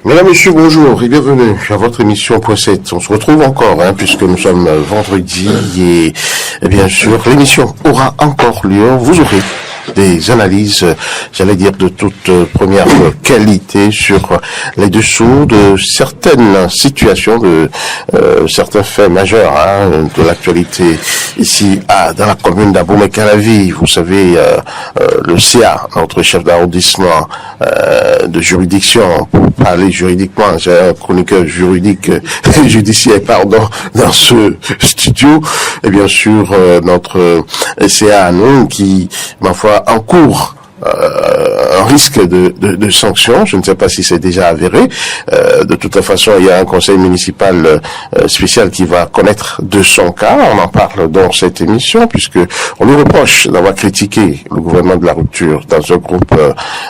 Mesdames, Messieurs, bonjour et bienvenue à votre émission Point 7. On se retrouve encore, puisque nous sommes vendredi et bien sûr, l'émission aura encore lieu. Vous aurez des analyses, j'allais dire, de toute première qualité sur les dessous de certaines situations, de certains faits majeurs de l'actualité ici dans la commune d'Abomey-Calavi. Vous savez, le CA, notre chef d'arrondissement de juridiction, pour parler juridiquement, j'ai un chroniqueur juridique judiciaire, dans ce studio, et bien sûr notre CA, nous, qui, ma foi, encourt un risque de sanctions. Je ne sais pas si c'est déjà avéré. De toute façon, il y a un conseil municipal spécial qui va connaître de son cas. On en parle dans cette émission, puisque on lui reproche d'avoir critiqué le gouvernement de la rupture dans un groupe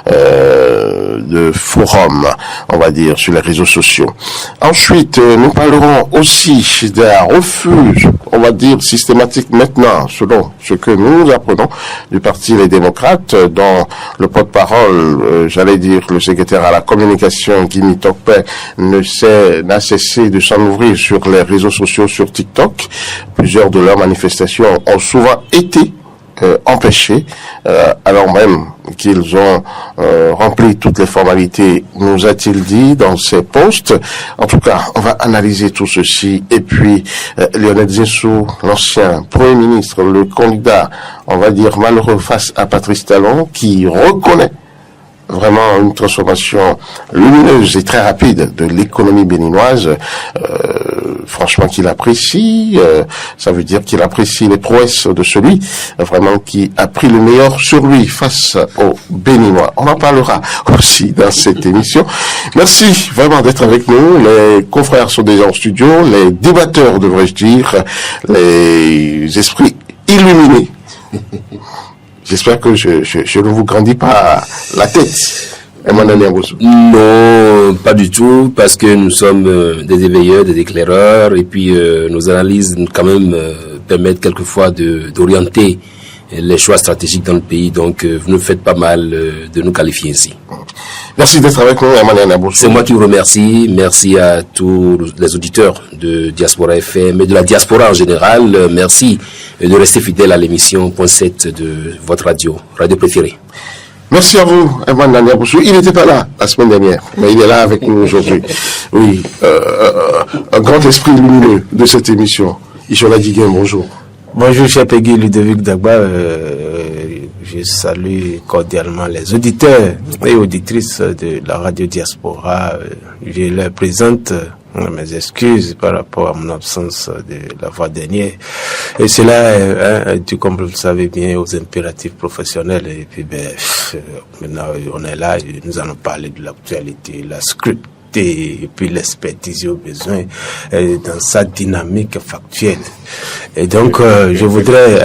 de forum, on va dire, sur les réseaux sociaux. Ensuite, nous parlerons aussi d'un refus, on va dire, systématique maintenant, selon ce que nous apprenons du Parti Les Démocrates, dont le porte-parole, j'allais dire le secrétaire à la communication, Guinée Tokpe, n'a cessé de s'en ouvrir sur les réseaux sociaux, sur TikTok. Plusieurs de leurs manifestations ont souvent été empêchés, alors même qu'ils ont rempli toutes les formalités, nous a-t-il dit dans ses posts. En tout cas, on va analyser tout ceci. Et puis, Lionel Zinsou, l'ancien Premier ministre, le candidat, on va dire malheureux face à Patrice Talon, qui reconnaît vraiment une transformation lumineuse et très rapide de l'économie béninoise, franchement qu'il apprécie, ça veut dire qu'il apprécie les prouesses de celui vraiment qui a pris le meilleur sur lui face aux Béninois. On en parlera aussi dans cette émission. Merci vraiment d'être avec nous. Les confrères sont déjà en studio, les débatteurs devrais-je dire, les esprits illuminés. J'espère que je ne vous grandis pas la tête. Non, pas du tout, parce que nous sommes des éveilleurs, des éclaireurs, et puis nos analyses quand même permettent quelquefois d'orienter les choix stratégiques dans le pays. Donc, vous nous faites pas mal de nous qualifier ainsi. Merci d'être avec nous, Emmanuel Naboussou. C'est moi qui vous remercie. Merci à tous les auditeurs de Diaspora FM et de la diaspora en général. Merci de rester fidèle à l'émission Point 7 de votre radio préférée. Merci à vous, Emmanuel Naboussou. Il n'était pas là la semaine dernière, mais il est là avec nous aujourd'hui. Oui, un grand esprit lumineux de cette émission. Ishola Diguin, bonjour. Bonjour, cher Peggy Ludovic Dagba. Je salue cordialement les auditeurs et auditrices de la radio Diaspora. Je leur présente mes excuses par rapport à mon absence de la fois dernière. Et cela est dû, comme vous le savez bien, aux impératifs professionnels. Et puis, maintenant, on est là et nous allons parler de l'actualité, la scrute et puis l'expertise au besoin dans sa dynamique factuelle. Et donc, je voudrais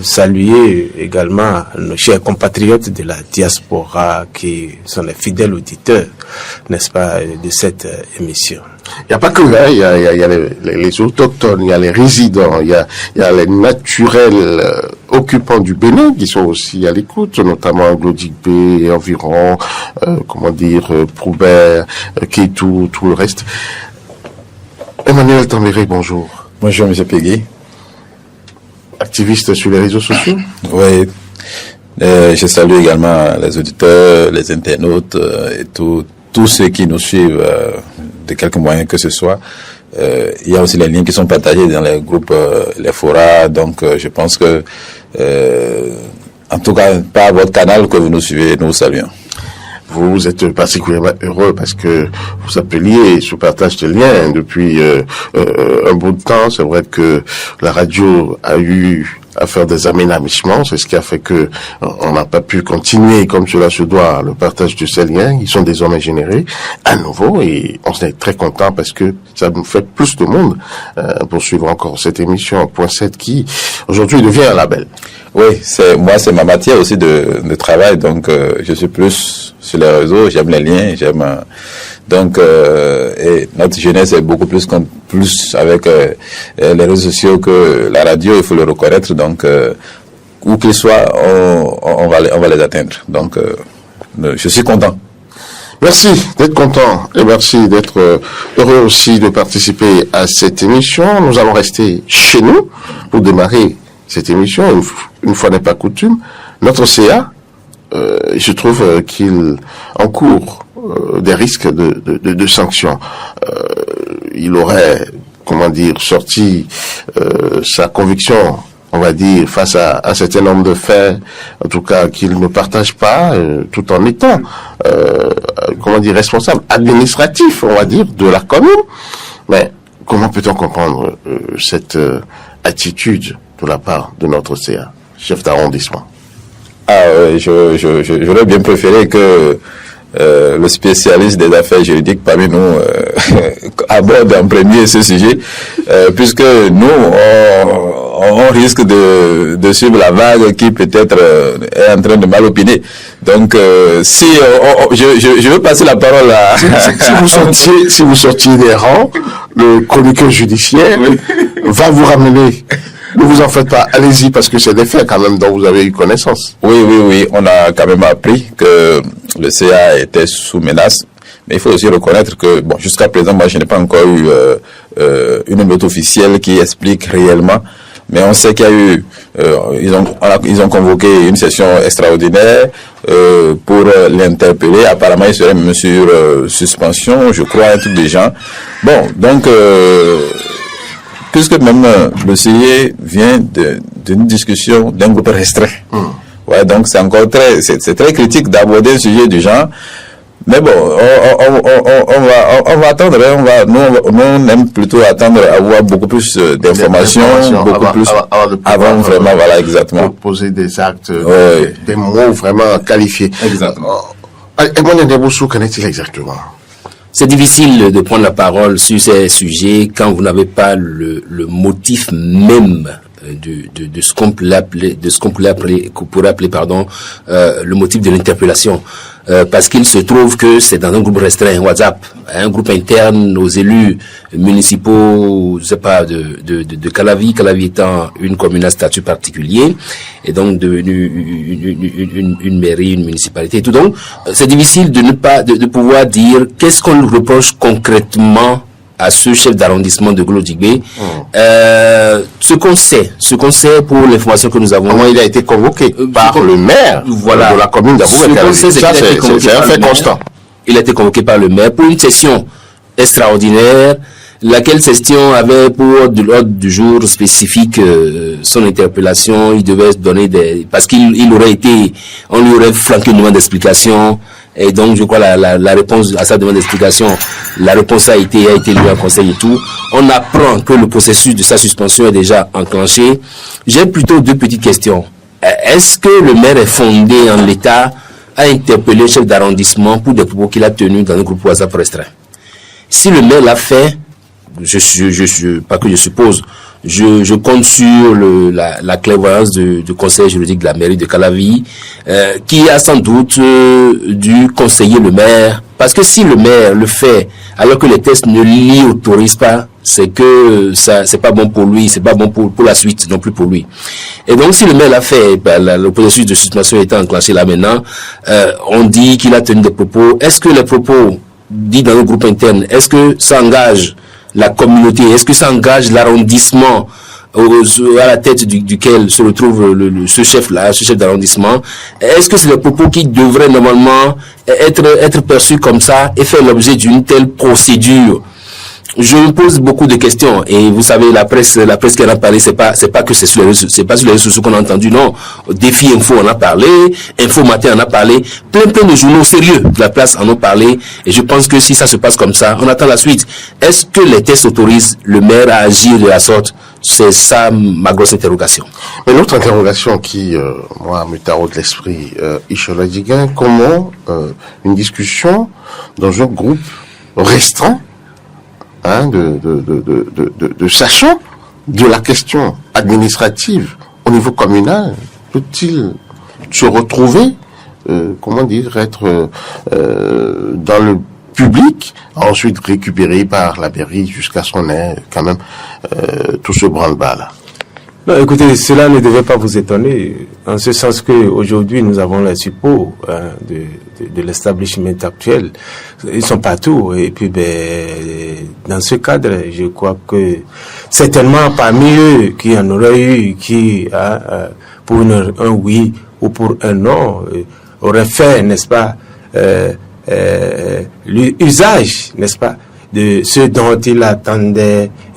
saluer également nos chers compatriotes de la diaspora qui sont les fidèles auditeurs, n'est-ce pas, de cette émission. Il n'y a pas que là, il y a les autochtones, il y a les résidents, il y a les naturels occupants du Bénin qui sont aussi à l'écoute, notamment Glodic B et environ, Proubert, Kétou, tout le reste. Emmanuel Tambéré, bonjour. Bonjour, M. Peggy. Activiste sur les réseaux sociaux? Oui. Je salue également les auditeurs, les internautes et tous ceux qui nous suivent de quelque moyen que ce soit. Il y a aussi les liens qui sont partagés dans les groupes, les forats. Donc, je pense que, en tout cas, par votre canal que vous nous suivez, nous vous saluons. Vous êtes particulièrement heureux parce que vous appeliez sous partage de liens depuis un bout de temps. C'est vrai que la radio a eu à faire des aménagements, c'est ce qui a fait que on n'a pas pu continuer comme cela se doit le partage de ces liens. Ils sont désormais générés à nouveau et on est très content parce que ça nous fait plus de monde pour suivre encore cette émission Point 7 qui aujourd'hui devient un label. Oui, c'est ma matière aussi de travail, donc je suis plus sur les réseaux, j'aime les liens, donc et notre jeunesse est beaucoup plus avec les réseaux sociaux que la radio, il faut le reconnaître, donc où qu'ils soient, on va les atteindre. Donc je suis content. Merci d'être content et merci d'être heureux aussi de participer à cette émission. Nous allons rester chez nous pour démarrer cette émission. Une fois n'est pas coutume, notre CA, je trouve qu'il encourt des risques de sanctions. Il aurait, sorti sa conviction, on va dire, face à un certain nombre de faits, en tout cas qu'il ne partage pas, tout en étant, responsable administratif, on va dire, de la commune. Mais comment peut-on comprendre cette attitude de la part de notre CA, chef d'arrondissement? J'aurais bien préféré que le spécialiste des affaires juridiques parmi nous aborde en premier ce sujet, puisque nous, on risque de suivre la vague qui peut-être est en train de mal opiner. Donc, je veux passer la parole à... Si vous sortiez des rangs, le chroniqueur judiciaire va vous ramener. Ne vous en faites pas, allez-y, parce que c'est des faits quand même dont vous avez eu connaissance. Oui, on a quand même appris que le CA était sous menace, mais il faut aussi reconnaître que, jusqu'à présent, moi, je n'ai pas encore eu une note officielle qui explique réellement, mais on sait qu'il y a eu, ils ont convoqué une session extraordinaire pour l'interpeller. Apparemment, il serait même sur suspension, je crois, un truc de genre. Puisque même le CIE vient d'une discussion d'un groupe restreint. Ouais, donc c'est encore c'est très critique d'aborder un sujet du genre. Mais bon, on va attendre, nous on aime plutôt attendre avoir beaucoup plus d'informations, avant vraiment, voilà, exactement. Poser des actes, des mots vraiment qualifiés. Exactement. Et moi, Ndeboussou, qu'en est-il exactement? C'est difficile de prendre la parole sur ces sujets quand vous n'avez pas le motif même de ce qu'on pourrait appeler, le motif de l'interpellation. Parce qu'il se trouve que c'est dans un groupe restreint, WhatsApp, un groupe interne aux élus municipaux, je sais pas, de Calavi étant une commune à statut particulier, et donc devenue une mairie, une municipalité et tout. Donc, c'est difficile de pouvoir dire qu'est-ce qu'on lui reproche concrètement à ce chef d'arrondissement de Golo-Djigbe. Ce qu'on sait pour l'information que nous avons. Comment il a été convoqué par le maire de la commune d'Abou-Bakar. Ça, c'est un fait constant. Il a été convoqué par le maire pour une session extraordinaire, laquelle session avait pour de l'ordre du jour spécifique son interpellation. Il devait donner parce on lui aurait flanqué une demande d'explication. Et donc, je crois la réponse à sa demande d'explication, la réponse a été lue en conseil et tout. On apprend que le processus de sa suspension est déjà enclenché. J'ai plutôt deux petites questions. Est-ce que le maire est fondé en l'état à interpeller le chef d'arrondissement pour des propos qu'il a tenus dans un groupe WhatsApp restreint? Si le maire l'a fait, pas que je suppose, je compte sur la clairvoyance du conseil juridique de la mairie de Calavi, qui a sans doute dû conseiller le maire, parce que si le maire le fait alors que les tests ne l'y autorisent pas, c'est que c'est pas bon pour lui, c'est pas bon pour la suite non plus pour lui. Et donc si le maire l'a fait, le processus de suspension étant enclenché là maintenant, on dit qu'il a tenu des propos. Est-ce que les propos dits dans le groupe interne, est-ce que ça engage la communauté, est-ce que ça engage l'arrondissement à la tête duquel se retrouve ce chef d'arrondissement? Est-ce que c'est des propos qui devraient normalement être perçus comme ça et faire l'objet d'une telle procédure? Je me pose beaucoup de questions et vous savez la presse qui en a parlé, c'est pas que c'est sur les réseaux sociaux qu'on a entendu, non. Défi Info en a parlé, Info Matin en a parlé, plein de journaux sérieux de la place en ont parlé, et je pense que si ça se passe comme ça, on attend la suite. Est-ce que les tests autorisent le maire à agir de la sorte? C'est ça ma grosse interrogation. Mais l'autre interrogation qui, moi, me taraude l'esprit, Ishola Djiguen, comment une discussion dans un groupe restreint de sachant de la question administrative au niveau communal, peut-il se retrouver, être dans le public, ensuite récupéré par la mairie jusqu'à ce qu'on ait quand même tout ce branle-bas là? Non, écoutez, cela ne devait pas vous étonner, en ce sens que aujourd'hui nous avons les suppôts de de l'establishment actuel. Ils sont partout. Et puis, dans ce cadre, je crois que certainement parmi eux qui en auraient eu, qui, pour un oui ou pour un non, auraient fait, n'est-ce pas, l'usage, n'est-ce pas, de ce dont il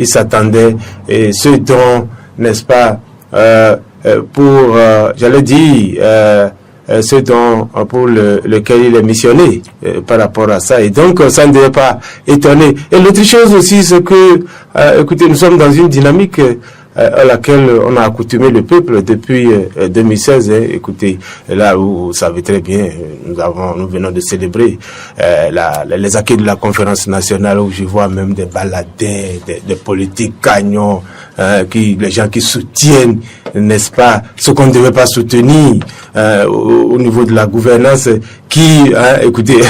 s'attendait, et ce dont, n'est-ce pas, j'allais dire, ce dont, pour lequel il est missionné par rapport à ça. Et donc, ça ne devait pas étonner. Et l'autre chose aussi, c'est que, écoutez, nous sommes dans une dynamique à laquelle on a accoutumé le peuple depuis 2016. Écoutez, là où vous savez très bien, nous venons de célébrer les acquis de la conférence nationale, où je vois même des baladins, des politiques cagnons, les gens qui soutiennent, n'est-ce pas, ce qu'on ne devait pas soutenir au niveau de la gouvernance, écoutez,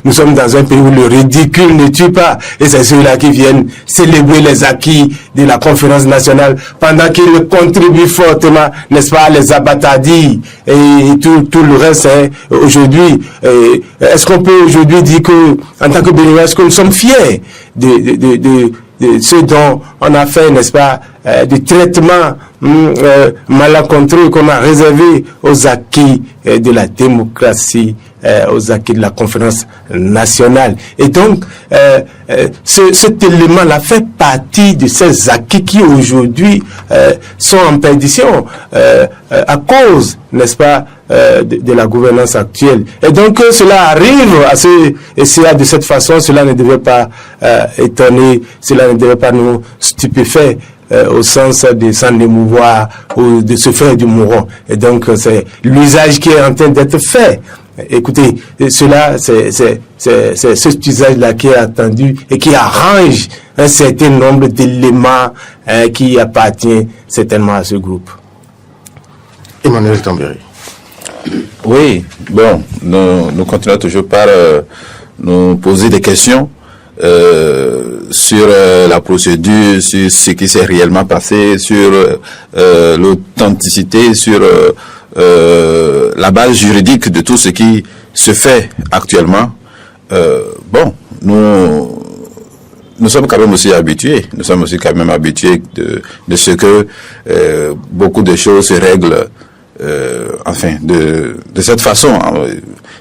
nous sommes dans un pays où le ridicule ne tue pas, et c'est ceux-là qui viennent célébrer les acquis de la conférence nationale pendant qu'ils contribuent fortement, n'est-ce pas, à les abattardis et tout le reste. Aujourd'hui, est-ce qu'on peut aujourd'hui dire que, en tant que Béninois, est-ce que nous sommes fiers de ce dont on a fait, n'est-ce pas, du traitement malencontreux qu'on a réservé aux acquis de la démocratie, aux acquis de la conférence nationale. Et donc, cet élément-là fait partie de ces acquis qui aujourd'hui sont en perdition à cause, n'est-ce pas, de la gouvernance actuelle. Et donc, cela arrive et cela, de cette façon, cela ne devait pas étonner, cela ne devait pas nous stupéfaire au sens de s'en émouvoir ou de se faire du mourant. Et donc, c'est l'usage qui est en train d'être fait. Écoutez, cela, c'est cet usage-là qui est attendu et qui arrange un certain nombre d'éléments qui appartiennent certainement à ce groupe. Emmanuel Tambéry. Oui, bon, nous continuons toujours par nous poser des questions sur la procédure, sur ce qui s'est réellement passé, sur l'authenticité, sur la base juridique de tout ce qui se fait actuellement. Bon, nous sommes quand même aussi habitués. Nous sommes aussi quand même habitués de ce que beaucoup de choses se règlent, enfin, de cette façon.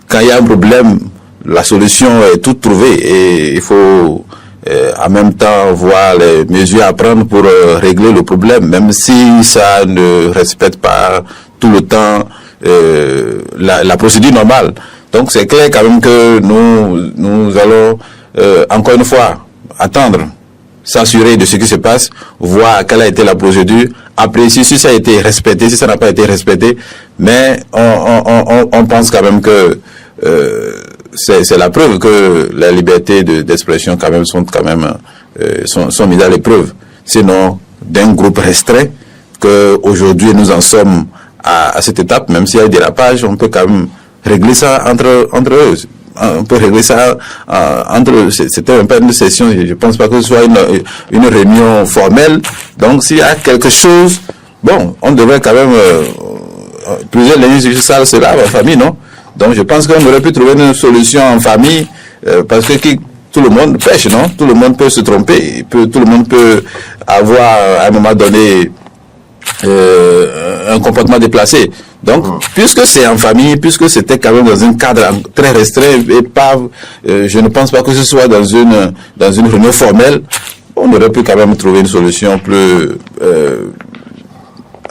Quand il y a un problème, la solution est toute trouvée et il faut en même temps voir les mesures à prendre pour régler le problème, même si ça ne respecte pas tout le temps la procédure normale. Donc c'est clair quand même que nous allons encore une fois attendre, s'assurer de ce qui se passe, voir quelle a été la procédure, apprécier si ça a été respecté, si ça n'a pas été respecté, mais on pense quand même que c'est la preuve que la liberté d'expression quand même sont mises à l'épreuve. Sinon, d'un groupe restreint, que aujourd'hui nous en sommes à cette étape, même s'il y a des dérapages, on peut quand même régler ça entre eux. On peut régler ça entre eux. C'était un peu une session, je pense pas que ce soit une réunion formelle. Donc s'il y a quelque chose, bon, on devrait quand même plusieurs lignes sur ça, c'est là, la famille, non? Donc je pense qu'on aurait pu trouver une solution en famille, parce que tout le monde pêche, non? Tout le monde peut se tromper, tout le monde peut avoir à un moment donné un comportement déplacé. Donc, puisque c'est en famille, puisque c'était quand même dans un cadre très restreint et pas, je ne pense pas que ce soit dans une réunion formelle, on aurait pu quand même trouver une solution plus,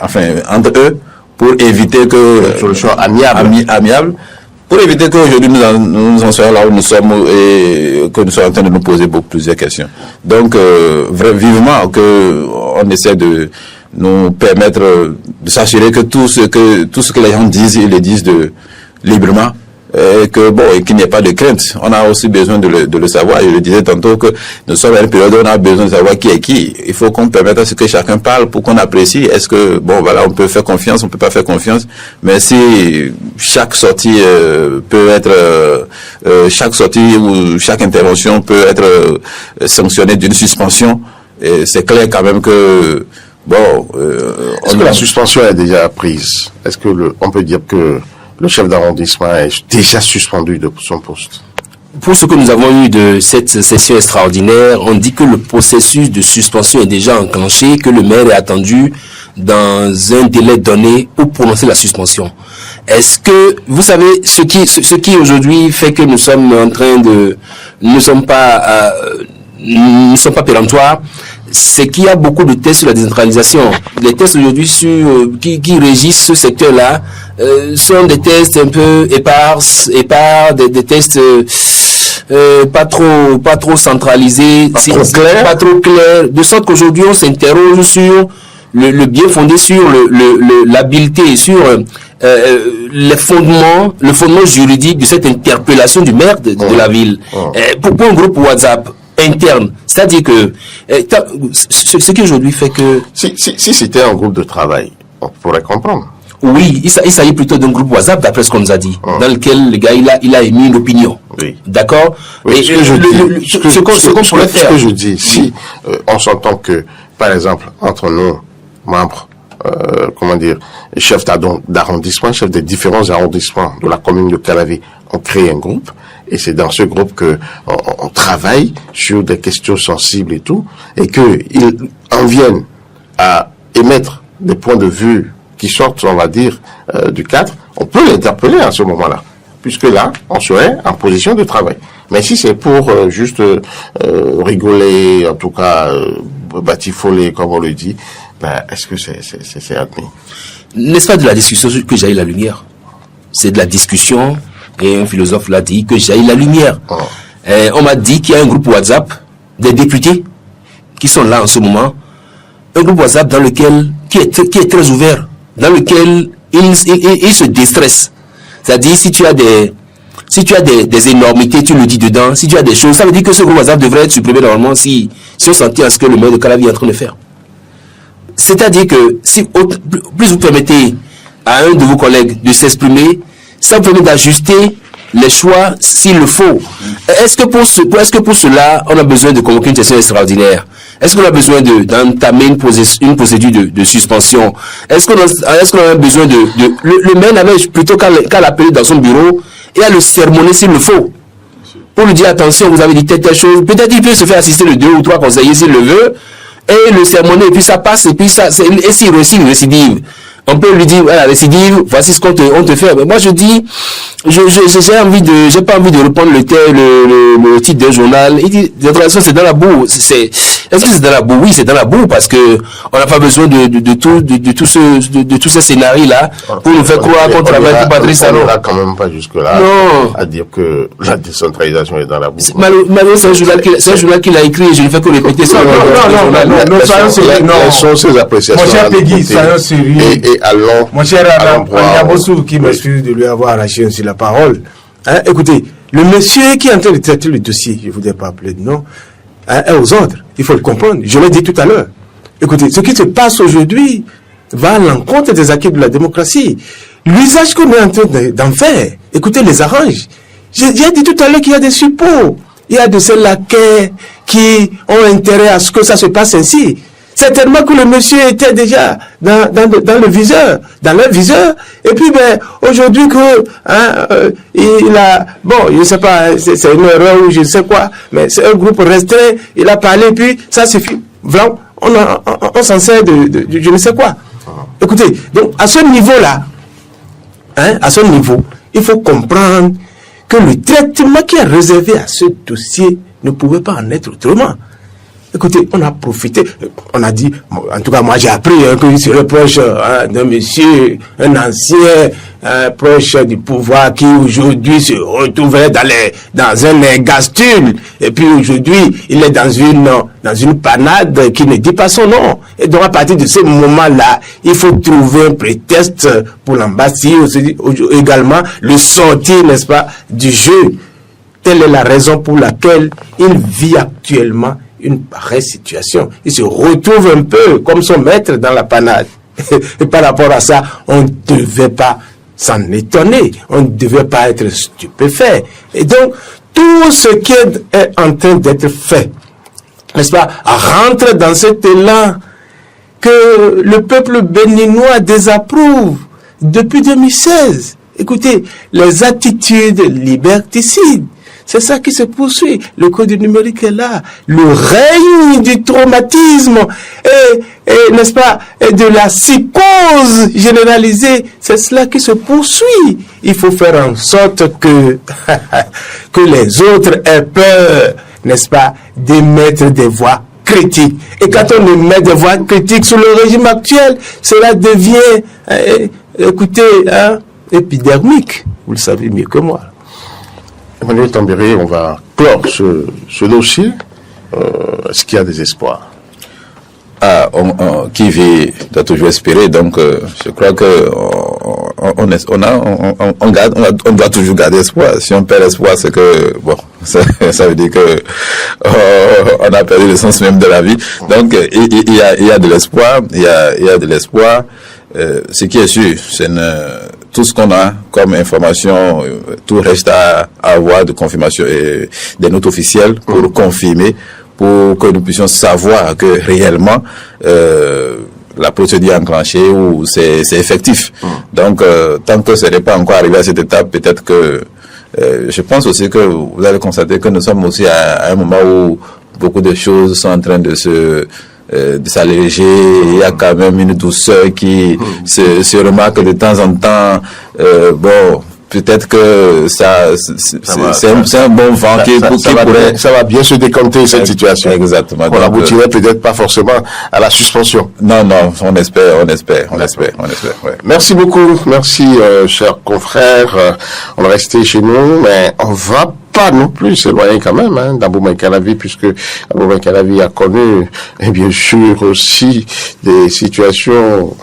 enfin, entre eux, pour éviter que... Une solution amiable. Pour éviter qu'aujourd'hui nous en soyons là où nous sommes et que nous soyons en train de nous poser plusieurs questions. Donc, vivement qu'on essaie de nous permettre de s'assurer que tout ce que les gens disent, ils le disent librement, et qu'il n'y ait pas de crainte. On a aussi besoin de le savoir. Je le disais tantôt que nous sommes à une période où on a besoin de savoir qui est qui. Il faut qu'on permette à ce que chacun parle pour qu'on apprécie. Est-ce que, on peut faire confiance, on peut pas faire confiance. Mais si chaque sortie peut être, chaque sortie ou chaque intervention peut être sanctionnée d'une suspension, c'est clair quand même que, est-ce que la suspension est déjà prise? Est-ce que on peut dire que le chef d'arrondissement est déjà suspendu de son poste. Pour ce que nous avons eu de cette session extraordinaire, on dit que le processus de suspension est déjà enclenché, que le maire est attendu dans un délai donné pour prononcer la suspension. Est-ce que, vous savez, ce qui aujourd'hui fait que nous sommes en train de, nous ne sommes pas péremptoires, c'est qu'il y a beaucoup de tests sur la décentralisation. Les tests aujourd'hui qui régissent ce secteur-là sont des tests un peu épars, des tests pas trop centralisés, pas trop clairs, de sorte qu'aujourd'hui on s'interroge sur le bien fondé, sur l'habileté, sur le fondement juridique de cette interpellation du maire de la ville. Pour un groupe WhatsApp interne, c'est-à-dire que ce qui aujourd'hui fait que... Si c'était un groupe de travail, on pourrait comprendre. Oui, il s'agit plutôt d'un groupe WhatsApp, d'après ce qu'on nous a dit, dans lequel le gars, il a émis une opinion. Oui. D'accord? Oui, Et ce que je dis, si oui. On s'entend que, par exemple, entre nous, membres, chefs d'arrondissement, chefs des différents arrondissements de la commune de Calavi, on crée un groupe, et c'est dans ce groupe que on travaille sur des questions sensibles et tout, et qu'ils en viennent à émettre des points de vue qui sortent, on va dire, du cadre, on peut l'interpeller à ce moment-là, puisque là, on serait en position de travail. Mais si c'est pour juste rigoler, en tout cas batifoler, comme on le dit, ben, est-ce que c'est admis? N'est-ce pas de la discussion que jaillit la lumière? C'est de la discussion, et un philosophe l'a dit, que jaillit la lumière. On m'a dit qu'il y a un groupe WhatsApp des députés qui sont là en ce moment, un groupe WhatsApp dans lequel qui est très ouvert, dans lequel il se déstresse. C'est-à-dire, si tu as des énormités, tu le dis dedans. Si tu as des choses, ça veut dire que ce groupe WhatsApp devrait être supprimé normalement si on sentait à ce que le maire de Calavi est en train de faire. C'est-à-dire que si plus vous permettez à un de vos collègues de s'exprimer, ça vous permet d'ajuster les choix s'il le faut. Est-ce que pour cela, on a besoin de convoquer une session extraordinaire? Est-ce qu'on a besoin d'entamer une procédure de suspension? Est-ce qu'on a besoin le maire n'avait plutôt qu'à l'appeler dans son bureau et à le sermonner s'il le faut? Pour lui dire, attention, vous avez dit telle chose. Peut-être il peut se faire assister de 2 ou 3 conseillers s'il le veut, et le sermonner, et puis ça passe, et puis et s'il récidive, on peut lui dire, voilà, récidive, voici ce qu'on te fait. Mais moi, je dis, j'ai pas envie de reprendre le titre d'un journal. Il dit, décentralisation, c'est dans la boue. Est-ce que c'est dans la boue? Oui, c'est dans la boue, parce que on n'a pas besoin de tous ces scénarios-là pour nous faire croire qu'on travaille pour Patrice Talon. On n'ira quand même pas jusque-là. Non. À dire que la décentralisation est dans la boue. Malheureusement, c'est un journal qu'il a écrit et je ne fais que répéter ça. Non, soyons sérieux. Quelles sont ses appréciations? Mon cher Peggy, soyons sérieux. Et allons. Mon cher Yabossou, qui m'excuse de lui avoir arraché aussi la parole. Écoutez, le monsieur qui est en train de traiter le dossier, je ne voudrais pas appeler de nom, est aux ordres. Il faut le comprendre. Je l'ai dit tout à l'heure. Écoutez, ce qui se passe aujourd'hui va à l'encontre des acquis de la démocratie. L'usage qu'on est en train d'en faire, écoutez, les arrange. J'ai dit tout à l'heure qu'il y a des suppôts. Il y a de ces laquais qui ont intérêt à ce que ça se passe ainsi. Certainement que le monsieur était déjà dans le viseur, dans leur viseur, et puis aujourd'hui que il a, bon, je ne sais pas, c'est une erreur ou je ne sais quoi, mais c'est un groupe restreint, il a parlé, puis ça suffit. Voilà, on s'en sert de je ne sais quoi. Écoutez, donc à ce niveau-là, il faut comprendre que le traitement qui est réservé à ce dossier ne pouvait pas en être autrement. Écoutez, on a profité, on a dit, en tout cas moi j'ai appris qu'il se reproche d'un monsieur, un ancien proche du pouvoir qui aujourd'hui se retrouvait dans un ergastule, et puis aujourd'hui il est dans une panade qui ne dit pas son nom. Et donc à partir de ce moment-là, il faut trouver un prétexte pour l'embastir, également le sortir, n'est-ce pas, du jeu. Telle est la raison pour laquelle il vit actuellement une pareille situation. Il se retrouve un peu comme son maître dans la panade. Et par rapport à ça, on ne devait pas s'en étonner. On ne devait pas être stupéfait. Et donc, tout ce qui est en train d'être fait, n'est-ce pas, rentre dans cet élan que le peuple béninois désapprouve depuis 2016. écoutez, les attitudes liberticides. C'est ça qui se poursuit. Le code du numérique est là. Le règne du traumatisme et n'est-ce pas, et de la psychose généralisée, c'est cela qui se poursuit. Il faut faire en sorte que les autres aient peur, n'est-ce pas, d'émettre des voix critiques. Et quand on émet des voix critiques sur le régime actuel, cela devient, écoutez, épidermique. Vous le savez mieux que moi. Emmanuel Tambéré, on va clore ce dossier. Est-ce qu'il y a des espoirs? Qui vit doit toujours espérer. Donc, je crois que on doit toujours garder espoir. Si on perd espoir, c'est que ça veut dire que on a perdu le sens même de la vie. Donc, il y a de l'espoir. Il y a de l'espoir. Ce qui est sûr, c'est tout ce qu'on a comme information, tout reste à avoir de confirmation et des notes officielles pour confirmer, pour que nous puissions savoir que réellement la procédure enclenchée ou c'est effectif. Donc, tant que ce n'est pas encore arrivé à cette étape, peut-être que je pense aussi que vous allez constater que nous sommes aussi à un moment où beaucoup de choses sont en train de s'alléger. Il y a quand même une douceur qui se remarque de temps en temps. Peut-être que c'est un bon vent qui pourrait... Ça va bien se décanter, cette situation. Exactement. On aboutirait peut-être pas forcément à la suspension. Non, on espère. Ouais. Merci beaucoup. Merci, chers confrères. On est resté chez nous, mais on va pas non plus s'éloigner quand même d'Aboubacar Kalavi, puisque Aboubacar Kalavi a connu, et bien sûr aussi, des situations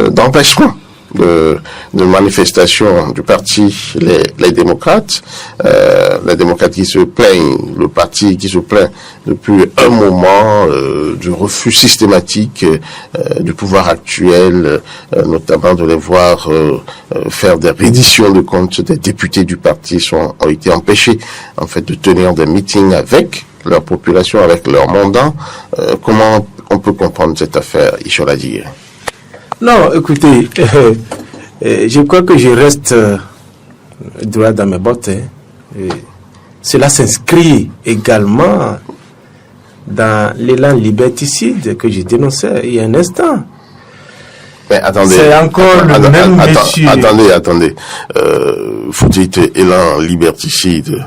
d'empêchement de manifestation du parti les démocrates qui se plaignent, le parti qui se plaint depuis un moment du refus systématique du pouvoir actuel, notamment de les voir faire des redditions de comptes. Des députés du parti ont été empêchés en fait de tenir des meetings avec leur population, avec leur mandat. Comment on peut comprendre cette affaire, Ishola Dié? Non, écoutez, je crois que je reste droit dans mes bottes. Cela s'inscrit également dans l'élan liberticide que je dénonçais il y a un instant. Mais attendez, c'est encore le même monsieur. Attendez. Vous dites élan liberticide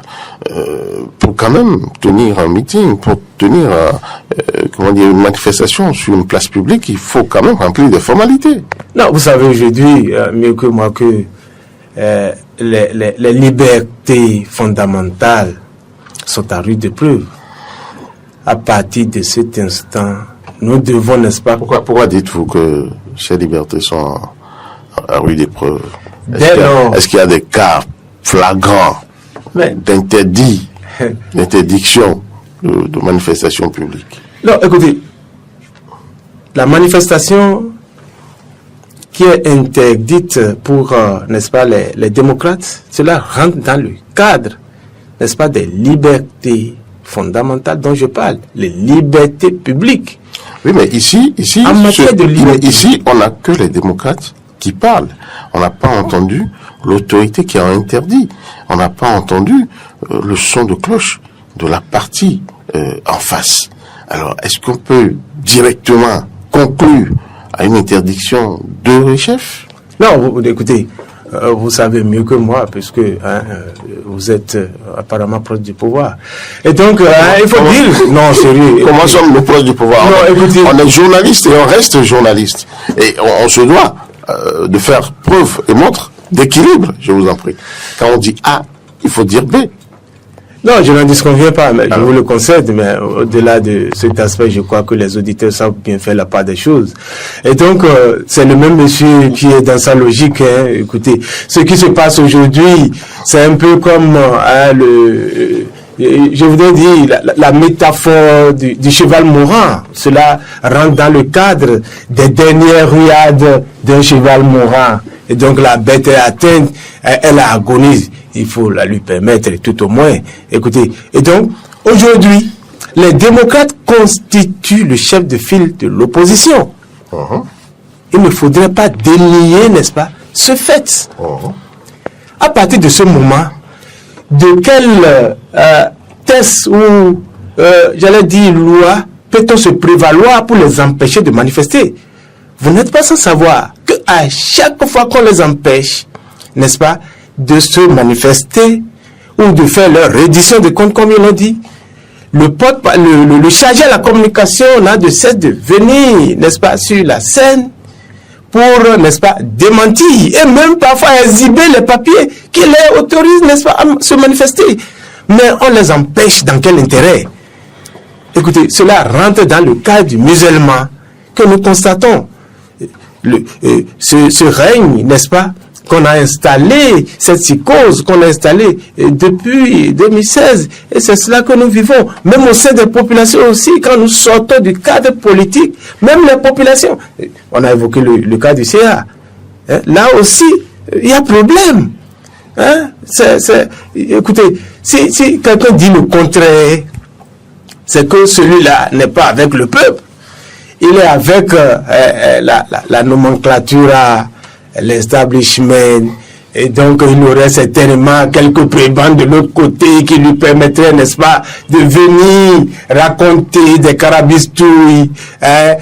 pour quand même tenir un meeting, pour tenir une manifestation sur une place publique, il faut quand même remplir des formalités. Non, vous savez aujourd'hui mieux que moi que les libertés fondamentales sont à rude épreuve. À partir de cet instant, nous devons, n'est-ce pas... Pourquoi dites-vous que ces libertés sont à rude épreuve? Est-ce qu'il y a des cas flagrants d'interdiction de manifestation publique? Non, écoutez, la manifestation qui est interdite pour, n'est-ce pas, les démocrates, cela rentre dans le cadre, n'est-ce pas, des libertés fondamentales dont je parle, les libertés publiques. Oui, mais ici, en matière de liberté, ici, on n'a que les démocrates qui parlent. On n'a pas entendu l'autorité qui a interdit. On n'a pas entendu le son de cloche de la partie en face. Alors, est-ce qu'on peut directement conclure à une interdiction de chef? Non, écoutez, vous savez mieux que moi, puisque vous êtes apparemment proche du pouvoir. Et donc, il faut dire... Non, sérieux. Comment sommes-nous proches du pouvoir? Non, écoutez, on est journaliste et on reste journaliste. Et on se doit de faire preuve et montre d'équilibre, je vous en prie. Quand on dit A, il faut dire B. Non, je n'en disconviens pas, mais je vous le concède, mais au-delà de cet aspect, je crois que les auditeurs savent bien faire la part des choses. Et donc, c'est le même monsieur qui est dans sa logique. Écoutez, ce qui se passe aujourd'hui, c'est un peu comme je voudrais dire la métaphore du cheval mourant. Cela rentre dans le cadre des dernières ruades d'un cheval mourant. Et donc la bête est atteinte, elle agonise. Il faut la lui permettre tout au moins. Écoutez, et donc aujourd'hui, les démocrates constituent le chef de file de l'opposition. Il ne faudrait pas dénier, n'est-ce pas, ce fait. à partir de ce moment, de quel test ou, j'allais dire, loi peut-on se prévaloir pour les empêcher de manifester? Vous n'êtes pas sans savoir qu'à chaque fois qu'on les empêche, n'est-ce pas, de se manifester ou de faire leur reddition de compte, comme ils l'ont dit, le chargé à la communication n'a de cesse de venir, n'est-ce pas, sur la scène pour, n'est-ce pas, démentir et même parfois exhiber les papiers qui les autorisent, n'est-ce pas, à se manifester. Mais on les empêche dans quel intérêt? Écoutez, cela rentre dans le cas du musulman que nous constatons. Ce règne, n'est-ce pas, qu'on a installé, cette psychose qu'on a installée depuis 2016, et c'est cela que nous vivons, même au sein des populations aussi, quand nous sortons du cadre politique, même les populations, on a évoqué le cas du CA, hein, là aussi, il y a problème. Hein? Écoutez, si quelqu'un dit le contraire, c'est que celui-là n'est pas avec le peuple, il est avec la nomenclature, l'establishment, et donc il aurait certainement quelques prébendes de l'autre côté qui lui permettraient, n'est-ce pas, de venir raconter des carabistouilles, et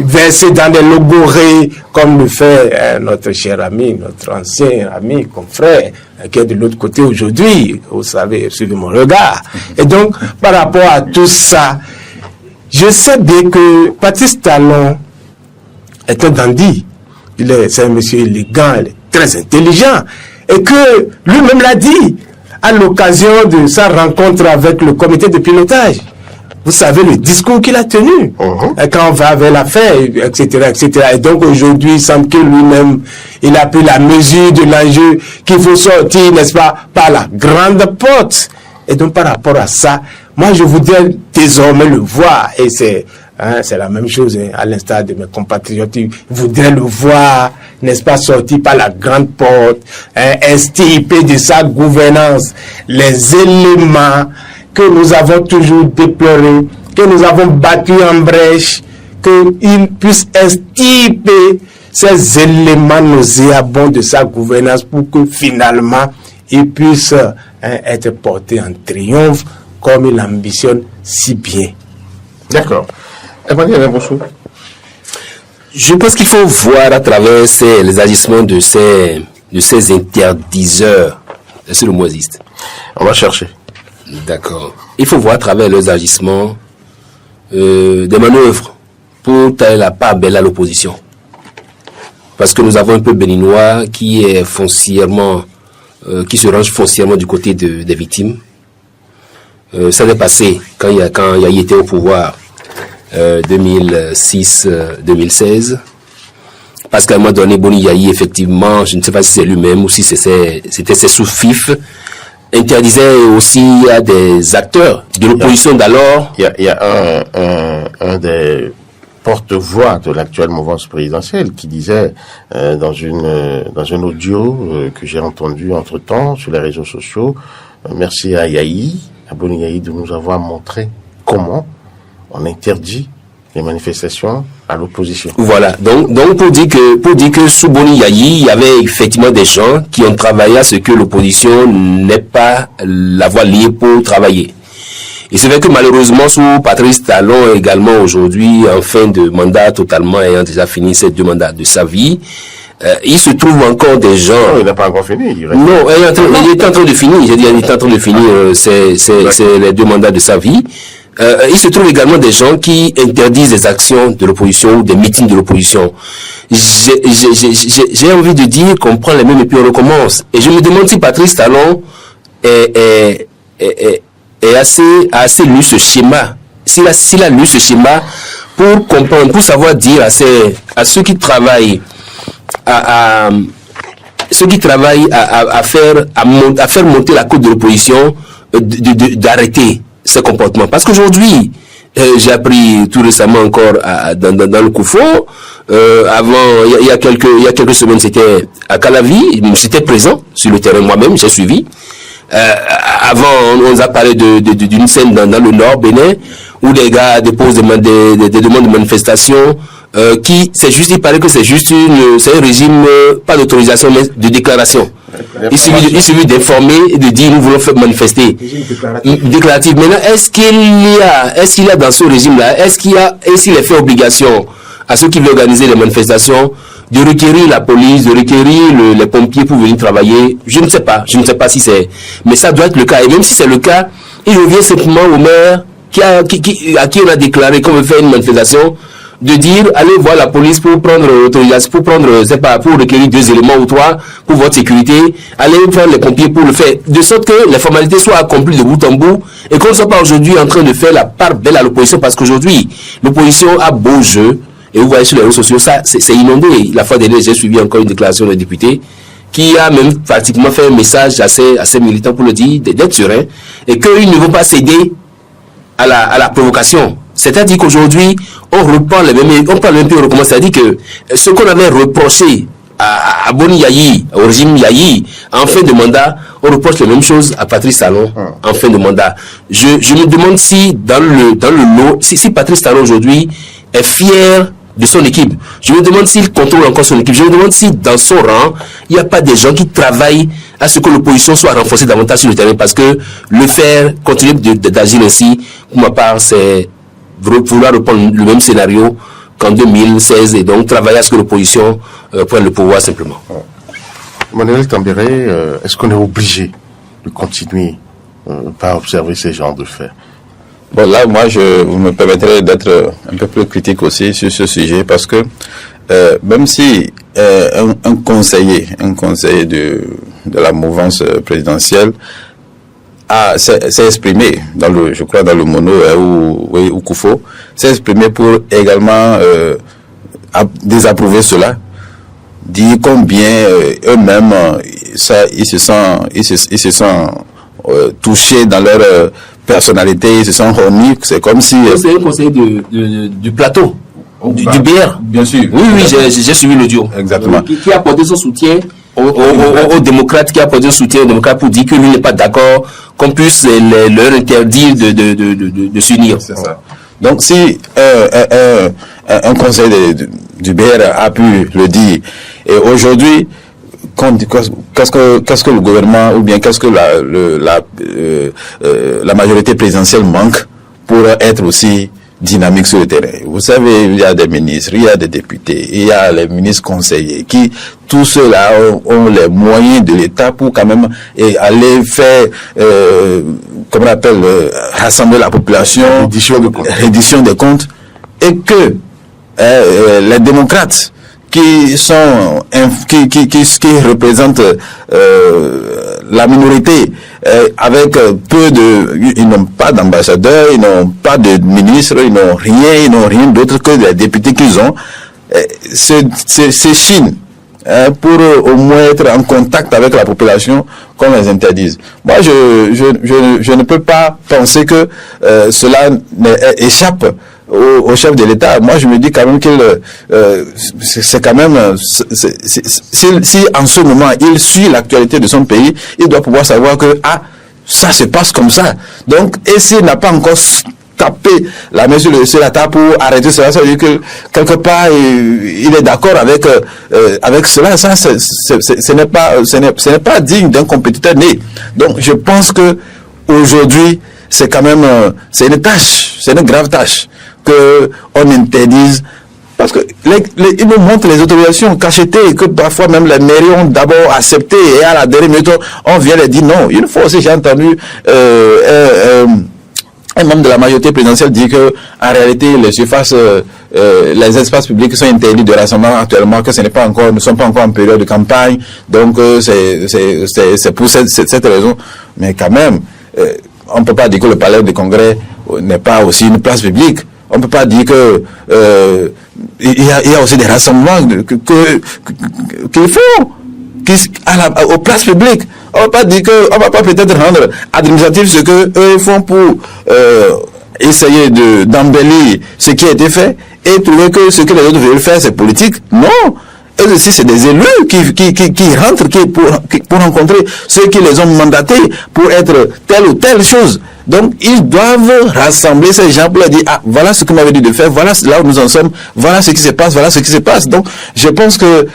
verser dans des logorées, comme le fait notre cher ami, notre ancien ami, confrère, qui est de l'autre côté aujourd'hui, vous savez, suivez mon regard. Et donc, par rapport à tout ça, je sais bien que Patrice Talon est un dandy. C'est un monsieur élégant, il est très intelligent. Et que lui-même l'a dit à l'occasion de sa rencontre avec le comité de pilotage. Vous savez le discours qu'il a tenu quand on va vers l'affaire, etc., etc. Et donc aujourd'hui, il semble que lui-même, il a pris la mesure de l'enjeu qu'il faut sortir, n'est-ce pas, par la grande porte. Et donc par rapport à ça, moi je voudrais désormais le voir, et c'est la même chose, hein, à l'instar de mes compatriotes, je voudrais le voir, n'est-ce pas, sortir par la grande porte, extirper de sa gouvernance les éléments que nous avons toujours déplorés, que nous avons battus en brèche, qu'il puisse extirper ces éléments nauséabonds de sa gouvernance pour que finalement il puisse être porté en triomphe comme il ambitionne si bien. D'accord. Emmanuel Mboussou. Je pense qu'il faut voir à travers les agissements de ces interdiseurs. C'est le mot existe. On va chercher. D'accord. Il faut voir à travers leurs agissements des manœuvres pour tailler la part belle à l'opposition. Parce que nous avons un peu béninois qui est foncièrement, qui se range foncièrement du côté des victimes. Ça s'est passé quand Yayi était au pouvoir 2006-2016. Parce qu'à un moment donné, Boni Yayi, effectivement, je ne sais pas si c'est lui-même ou si c'était ses sous-fifs, interdisait aussi à des acteurs de l'opposition d'alors. Il y a un des porte-voix de l'actuelle mouvance présidentielle qui disait dans un audio que j'ai entendu entre-temps sur les réseaux sociaux, merci à Yayi, à Boni Yayi, de nous avoir montré comment on interdit les manifestations à l'opposition. Voilà. Donc pour dire que sous Boni Yayi, il y avait effectivement des gens qui ont travaillé à ce que l'opposition n'ait pas la voie libre pour travailler. Et c'est vrai que malheureusement sous Patrice Talon également aujourd'hui, en fin de mandat, totalement ayant déjà fini ces 2 mandats de sa vie, il se trouve encore des gens. Non, il n'a pas encore fini. Il est en train de finir. J'ai dit, il est en train de finir c'est les 2 mandats de sa vie. Il se trouve également des gens qui interdisent des actions de l'opposition ou des meetings de l'opposition. J'ai envie de dire qu'on prend les mêmes et puis on recommence. Et je me demande si Patrice Talon a assez lu ce schéma. S'il a lu ce schéma pour comprendre, pour savoir dire à ceux qui travaillent à faire monter la cote de l'opposition d'arrêter ce comportement. Parce qu'aujourd'hui, j'ai appris tout récemment encore dans le Koufo, avant, il y a quelques semaines, c'était à Calavi, j'étais présent sur le terrain moi-même, j'ai suivi. Avant, on nous a parlé d'une scène dans le nord Bénin, où les gars déposent des demandes de manifestation, il paraît que c'est juste un régime, pas d'autorisation, mais de déclaration. Il suffit d'informer et de dire nous voulons faire manifester. Déclaratif. Maintenant, est-ce qu'il y a dans ce régime-là, est-ce qu'il est fait obligation à ceux qui veulent organiser les manifestations de requérir la police, de requérir les pompiers pour venir travailler? Je ne sais pas si c'est... Mais ça doit être le cas. Et même si c'est le cas, il revient simplement au maire à qui on a déclaré qu'on veut faire une manifestation, de dire allez voir la police pour prendre l'autorisation, pour requérir 2 éléments ou 3 pour votre sécurité, allez voir les pompiers pour le faire, de sorte que les formalités soient accomplies de bout en bout et qu'on ne soit pas aujourd'hui en train de faire la part belle à l'opposition, parce qu'aujourd'hui l'opposition a beau jeu, et vous voyez sur les réseaux sociaux, ça c'est inondé. La fois dernière, j'ai suivi encore une déclaration d'un député qui a même pratiquement fait un message à ses militants pour le dire d'être serein et qu'ils ne vont pas céder à la provocation. C'est-à-dire qu'aujourd'hui, on reprend les mêmes, on prend le même pied, on recommence. C'est-à-dire que ce qu'on avait reproché à Boni Yayi, au régime Yayi, en fin de mandat, on reproche les mêmes choses à Patrice Talon en fin de mandat. Je me demande si dans le lot, si Patrice Talon aujourd'hui est fier de son équipe. Je me demande s'il contrôle encore son équipe. Je me demande si dans son rang, il n'y a pas des gens qui travaillent à ce que l'opposition soit renforcée davantage sur le terrain, parce que le faire, continuer d'agir ainsi, pour ma part, c'est vouloir reprendre le même scénario qu'en 2016 et donc travailler à ce que l'opposition prenne le pouvoir simplement. Manuel Tambéré, est-ce qu'on est obligé de continuer par observer ces genres de faits? Bon, là, moi, vous me permettrez d'être un peu plus critique aussi sur ce sujet, parce que même si un conseiller de la mouvance présidentielle s'est exprimé je crois dans le Mono ou Koufo, s'est exprimé pour également désapprouver cela, dire combien eux-mêmes ils se sentent touchés dans leur personnalité, ils se sentent remis. C'est comme si c'est un conseiller du plateau du BR. Bien sûr. Oui, j'ai suivi l'audio. Exactement. Qui a apporté son soutien aux démocrates, qui a apporté son soutien aux démocrates pour dire que lui n'est pas d'accord, qu'on puisse leur interdire de s'unir. C'est ça. Donc si un conseil du BR a pu le dire, et aujourd'hui, qu'est-ce que le gouvernement, ou bien qu'est-ce que la majorité présidentielle manque pour être aussi dynamique sur le terrain? Vous savez, il y a des ministres, il y a des députés, il y a les ministres conseillers qui, tous ceux-là ont les moyens de l'État pour quand même aller faire, comment on appelle, rassembler la population, reddition des comptes, et que les démocrates qui représentent la minorité, avec ils n'ont pas d'ambassadeurs, ils n'ont pas de ministres, ils n'ont rien d'autre que les députés qu'ils ont. C'est Chine, pour au moins être en contact avec la population, qu'on les interdise. Moi, je ne peux pas penser que cela échappe au chef de l'État. Moi, je me dis quand même qu'il c'est quand même, si en ce moment il suit l'actualité de son pays, il doit pouvoir savoir que ça se passe comme ça. Donc, et s'il n'a pas encore tapé la main sur la table pour arrêter cela, ça veut dire que quelque part il est d'accord avec cela. Ça, ce n'est pas digne d'un compétiteur né. Donc, je pense que aujourd'hui, c'est quand même c'est une grave tâche que on interdise, parce que ils nous montrent les autorisations cachetées que parfois même les mairies ont d'abord accepté, et à la dernière minute on vient les dire non. Une fois aussi j'ai entendu un membre de la majorité présidentielle dire que en réalité les surfaces, les espaces publics sont interdits de rassemblement actuellement, que nous ne sommes pas encore en période de campagne, donc c'est pour cette raison. Mais quand même, on ne peut pas dire que le palais de congrès n'est pas aussi une place publique. On ne peut pas dire que il y a aussi des rassemblements qu'il faut aux places publiques. On va pas dire que on va pas peut-être rendre administratif ce que eux font pour essayer d'embellir ce qui a été fait et trouver que ce que les autres veulent faire c'est politique. Non. eux aussi, c'est des élus qui rentrent pour rencontrer ceux qui les ont mandatés pour être telle ou telle chose. Donc, ils doivent rassembler ces gens pour leur dire, ah, voilà ce que m'avait dit de faire, voilà là où nous en sommes, voilà ce qui se passe, voilà ce qui se passe. Donc, je pense que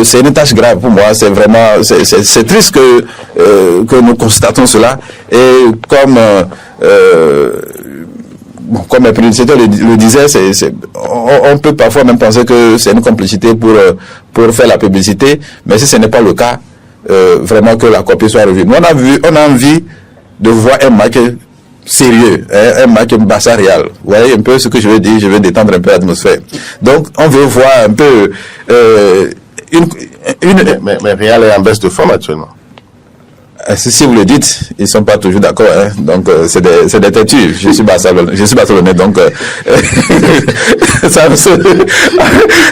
c'est une tâche grave pour moi. C'est vraiment, c'est triste que nous constatons cela. Et comme le prédécesseur le disait, on peut parfois même penser que c'est une complicité pour faire la publicité, mais si ce n'est pas le cas, vraiment que la copie soit revue. Nous, on a envie de voir un match sérieux, un match Barça Real. Vous voyez un peu ce que je veux dire, je veux détendre un peu l'atmosphère. Donc, on veut voir un peu mais Real est en baisse de forme actuellement. Si vous le dites, ils sont pas toujours d'accord, hein. Donc c'est des têtus. Je suis Barcelonais, donc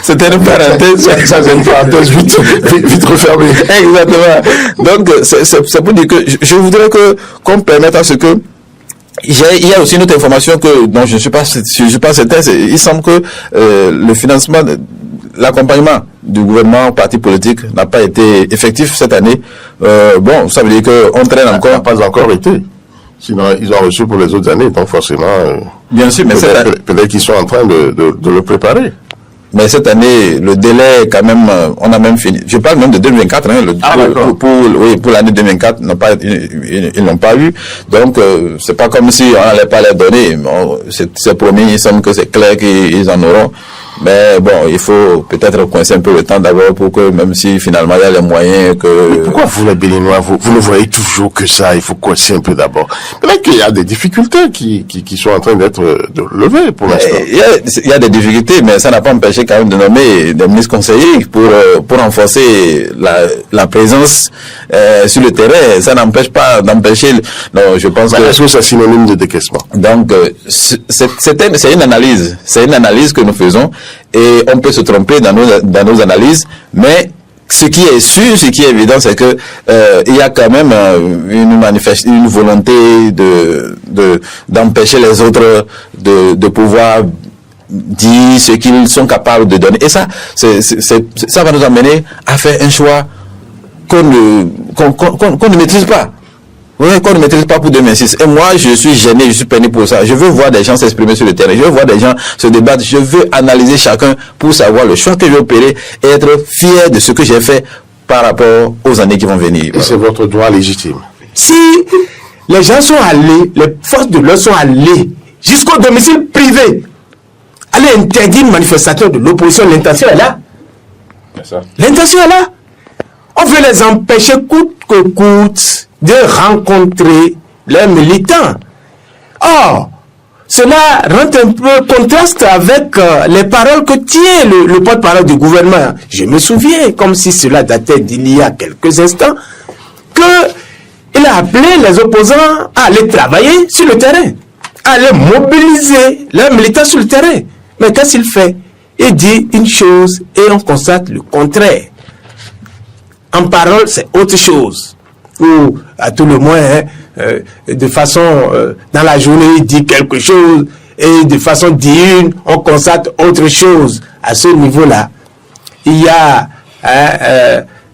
c'était une parenthèse, ça c'est une parenthèse vite refermée. Exactement. Donc c'est pour dire que je voudrais qu'on permette à ce que il y a aussi une autre information dont je ne suis pas certain. Il semble que le financement, l'accompagnement du gouvernement parti politique n'a pas été effectif cette année. Bon, ça veut dire qu'on traîne encore. Ça n'a pas encore été. Sinon, ils ont reçu pour les autres années, donc forcément. Bien sûr, mais peut-être qu'ils sont en train de le préparer. Mais cette année, le délai, quand même, on a même fini. Je parle même de 2024, hein, pour l'année 2004, ils n'ont pas eu. Donc, c'est pas comme si on n'allait pas les donner. C'est promis, il semble que c'est clair qu'ils en auront. Mais bon, il faut peut-être coincer un peu le temps d'abord pour que, même si finalement il y a les moyens que... Mais pourquoi vous, les Béninois, vous ne voyez toujours que ça? Il faut coincer un peu d'abord. Peut-être qu'il y a des difficultés qui sont en train d'être levées pour l'instant. Il y a des difficultés, mais ça n'a pas empêché quand même de nommer des ministres conseillers pour renforcer la présence sur le terrain. Ça n'empêche pas d'empêcher... Non, je pense que... Est-ce que c'est synonyme de décaissement? Donc, c'est une analyse. C'est une analyse que nous faisons. Et on peut se tromper dans nos analyses, mais ce qui est sûr, ce qui est évident, c'est que il y a quand même une volonté d'empêcher les autres de pouvoir dire ce qu'ils sont capables de donner. Et ça va nous amener à faire un choix qu'on ne maîtrise pas. Oui, qu'on ne maîtrise pas pour 2006. Et moi, je suis gêné, je suis peiné pour ça. Je veux voir des gens s'exprimer sur le terrain. Je veux voir des gens se débattre. Je veux analyser chacun pour savoir le choix que je vais opérer et être fier de ce que j'ai fait par rapport aux années qui vont venir. Et c'est votre droit légitime. Si les gens sont allés, les forces de l'ordre sont allées jusqu'au domicile privé, aller interdire une manifestation de l'opposition, l'intention est là. L'intention est là. On veut les empêcher coûte que coûte de rencontrer les militants. Or, cela rentre un peu contraste avec les paroles que tient le porte-parole du gouvernement. Je me souviens, comme si cela datait d'il y a quelques instants, qu'il a appelé les opposants à aller travailler sur le terrain, à aller mobiliser les militants sur le terrain. Mais qu'est-ce qu'il fait? Il dit une chose et on constate le contraire. En parole, c'est autre chose. Ou à tout le moins, de façon, dans la journée, il dit quelque chose, et de façon diurne, on constate autre chose. À ce niveau-là, il y a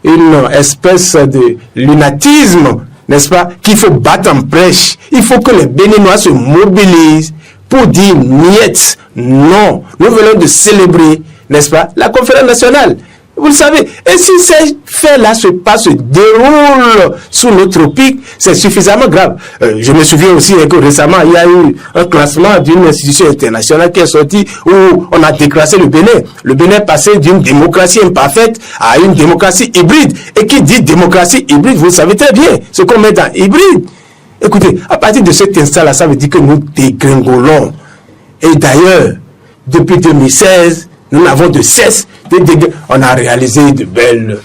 une espèce de lunatisme, n'est-ce pas, qu'il faut battre en brèche. Il faut que les Béninois se mobilisent pour dire niet, non. Nous venons de célébrer, n'est-ce pas, la conférence nationale. Vous le savez, et si ces faits-là se déroulent sous nos tropiques, c'est suffisamment grave. Je me souviens aussi que récemment, il y a eu un classement d'une institution internationale qui est sorti où on a déclassé le Bénin. Le Bénin est passé d'une démocratie imparfaite à une démocratie hybride. Et qui dit démocratie hybride, vous savez très bien ce qu'on met dans hybride. Écoutez, à partir de cet instant-là, ça veut dire que nous dégringolons. Et d'ailleurs, depuis 2016, nous n'avons de cesse on a réalisé de belles